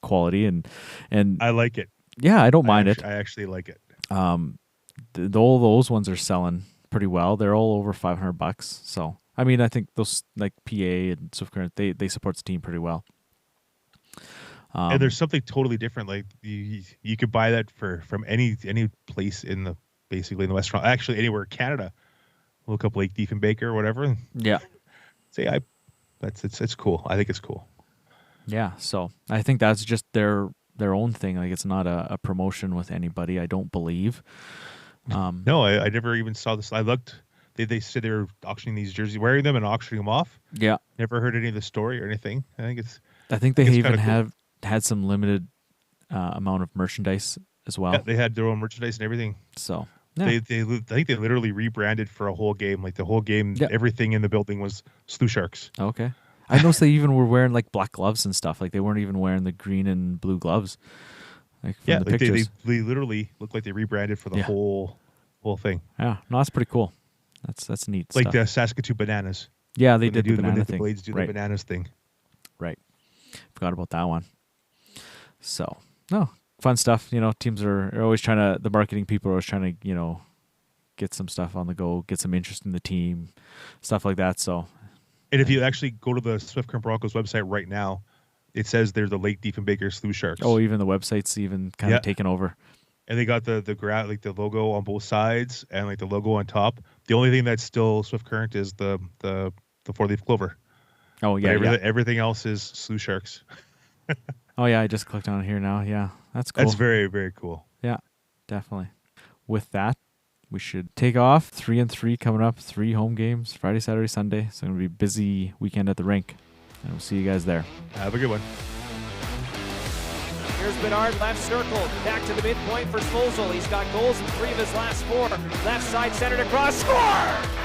[SPEAKER 2] quality and
[SPEAKER 3] I like it.
[SPEAKER 2] Yeah, I don't mind it.
[SPEAKER 3] I actually like it.
[SPEAKER 2] All those ones are selling pretty well. They're all over $500. So I mean, I think those like PA and Swift Current, they support the team pretty well.
[SPEAKER 3] And there's something totally different. Like you could buy that from any place basically in the West, actually anywhere in Canada. Look up Lake Diefenbaker or whatever.
[SPEAKER 2] Yeah.
[SPEAKER 3] It's cool. I think it's cool.
[SPEAKER 2] Yeah. So I think that's just their own thing. Like it's not a promotion with anybody, I don't believe.
[SPEAKER 3] No, I never even saw this. I looked. They said they were auctioning these jerseys, wearing them and auctioning them off.
[SPEAKER 2] Yeah.
[SPEAKER 3] Never heard any of the story or anything. I think
[SPEAKER 2] they even had some limited amount of merchandise as well.
[SPEAKER 3] Yeah, they had their own merchandise and everything.
[SPEAKER 2] So
[SPEAKER 3] yeah. I think they literally rebranded for a whole game. Like the whole game, everything in the building was Slew Sharks.
[SPEAKER 2] Okay. I noticed they even were wearing like black gloves and stuff. Like they weren't even wearing the green and blue gloves. Like from the pictures.
[SPEAKER 3] They literally look like they rebranded for the whole thing.
[SPEAKER 2] Yeah, no, that's pretty cool. That's neat.
[SPEAKER 3] Like
[SPEAKER 2] stuff.
[SPEAKER 3] the Saskatoon Bananas.
[SPEAKER 2] Yeah, they did the banana thing.
[SPEAKER 3] The Blades do the bananas thing.
[SPEAKER 2] Right. Forgot about that one. So, no, fun stuff. You know, teams are always the marketing people are always trying to, get some stuff on the go, get some interest in the team, stuff like that. So,
[SPEAKER 3] and if you actually go to the Swift Current Broncos website right now, it says they're the Lake Diefenbaker Slew Sharks.
[SPEAKER 2] Oh, even the website's even kind of taken over.
[SPEAKER 3] And they got the logo on both sides and like the logo on top. The only thing that's still Swift Current is the 4-leaf clover.
[SPEAKER 2] Oh yeah,
[SPEAKER 3] everything else is Slew Sharks.
[SPEAKER 2] Oh yeah, I just clicked on it here now. Yeah, that's cool.
[SPEAKER 3] That's very, very cool.
[SPEAKER 2] Yeah, definitely. With that, we should take off. 3-3 coming up. 3 home games, Friday, Saturday, Sunday. So it's going to be a busy weekend at the rink. And we'll see you guys there.
[SPEAKER 3] Have a good one.
[SPEAKER 1] Here's Bedard, left circle, back to the midpoint for Svozil. He's got goals in 3 of his last 4. Left side centered across, score!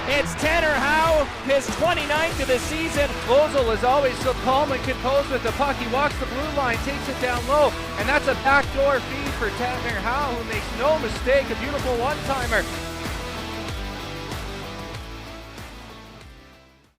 [SPEAKER 1] It's Tanner Howe, his 29th of the season.
[SPEAKER 14] Svozil is always so calm and composed with the puck. He walks the blue line, takes it down low, and that's a backdoor feed for Tanner Howe, who makes no mistake. A beautiful one-timer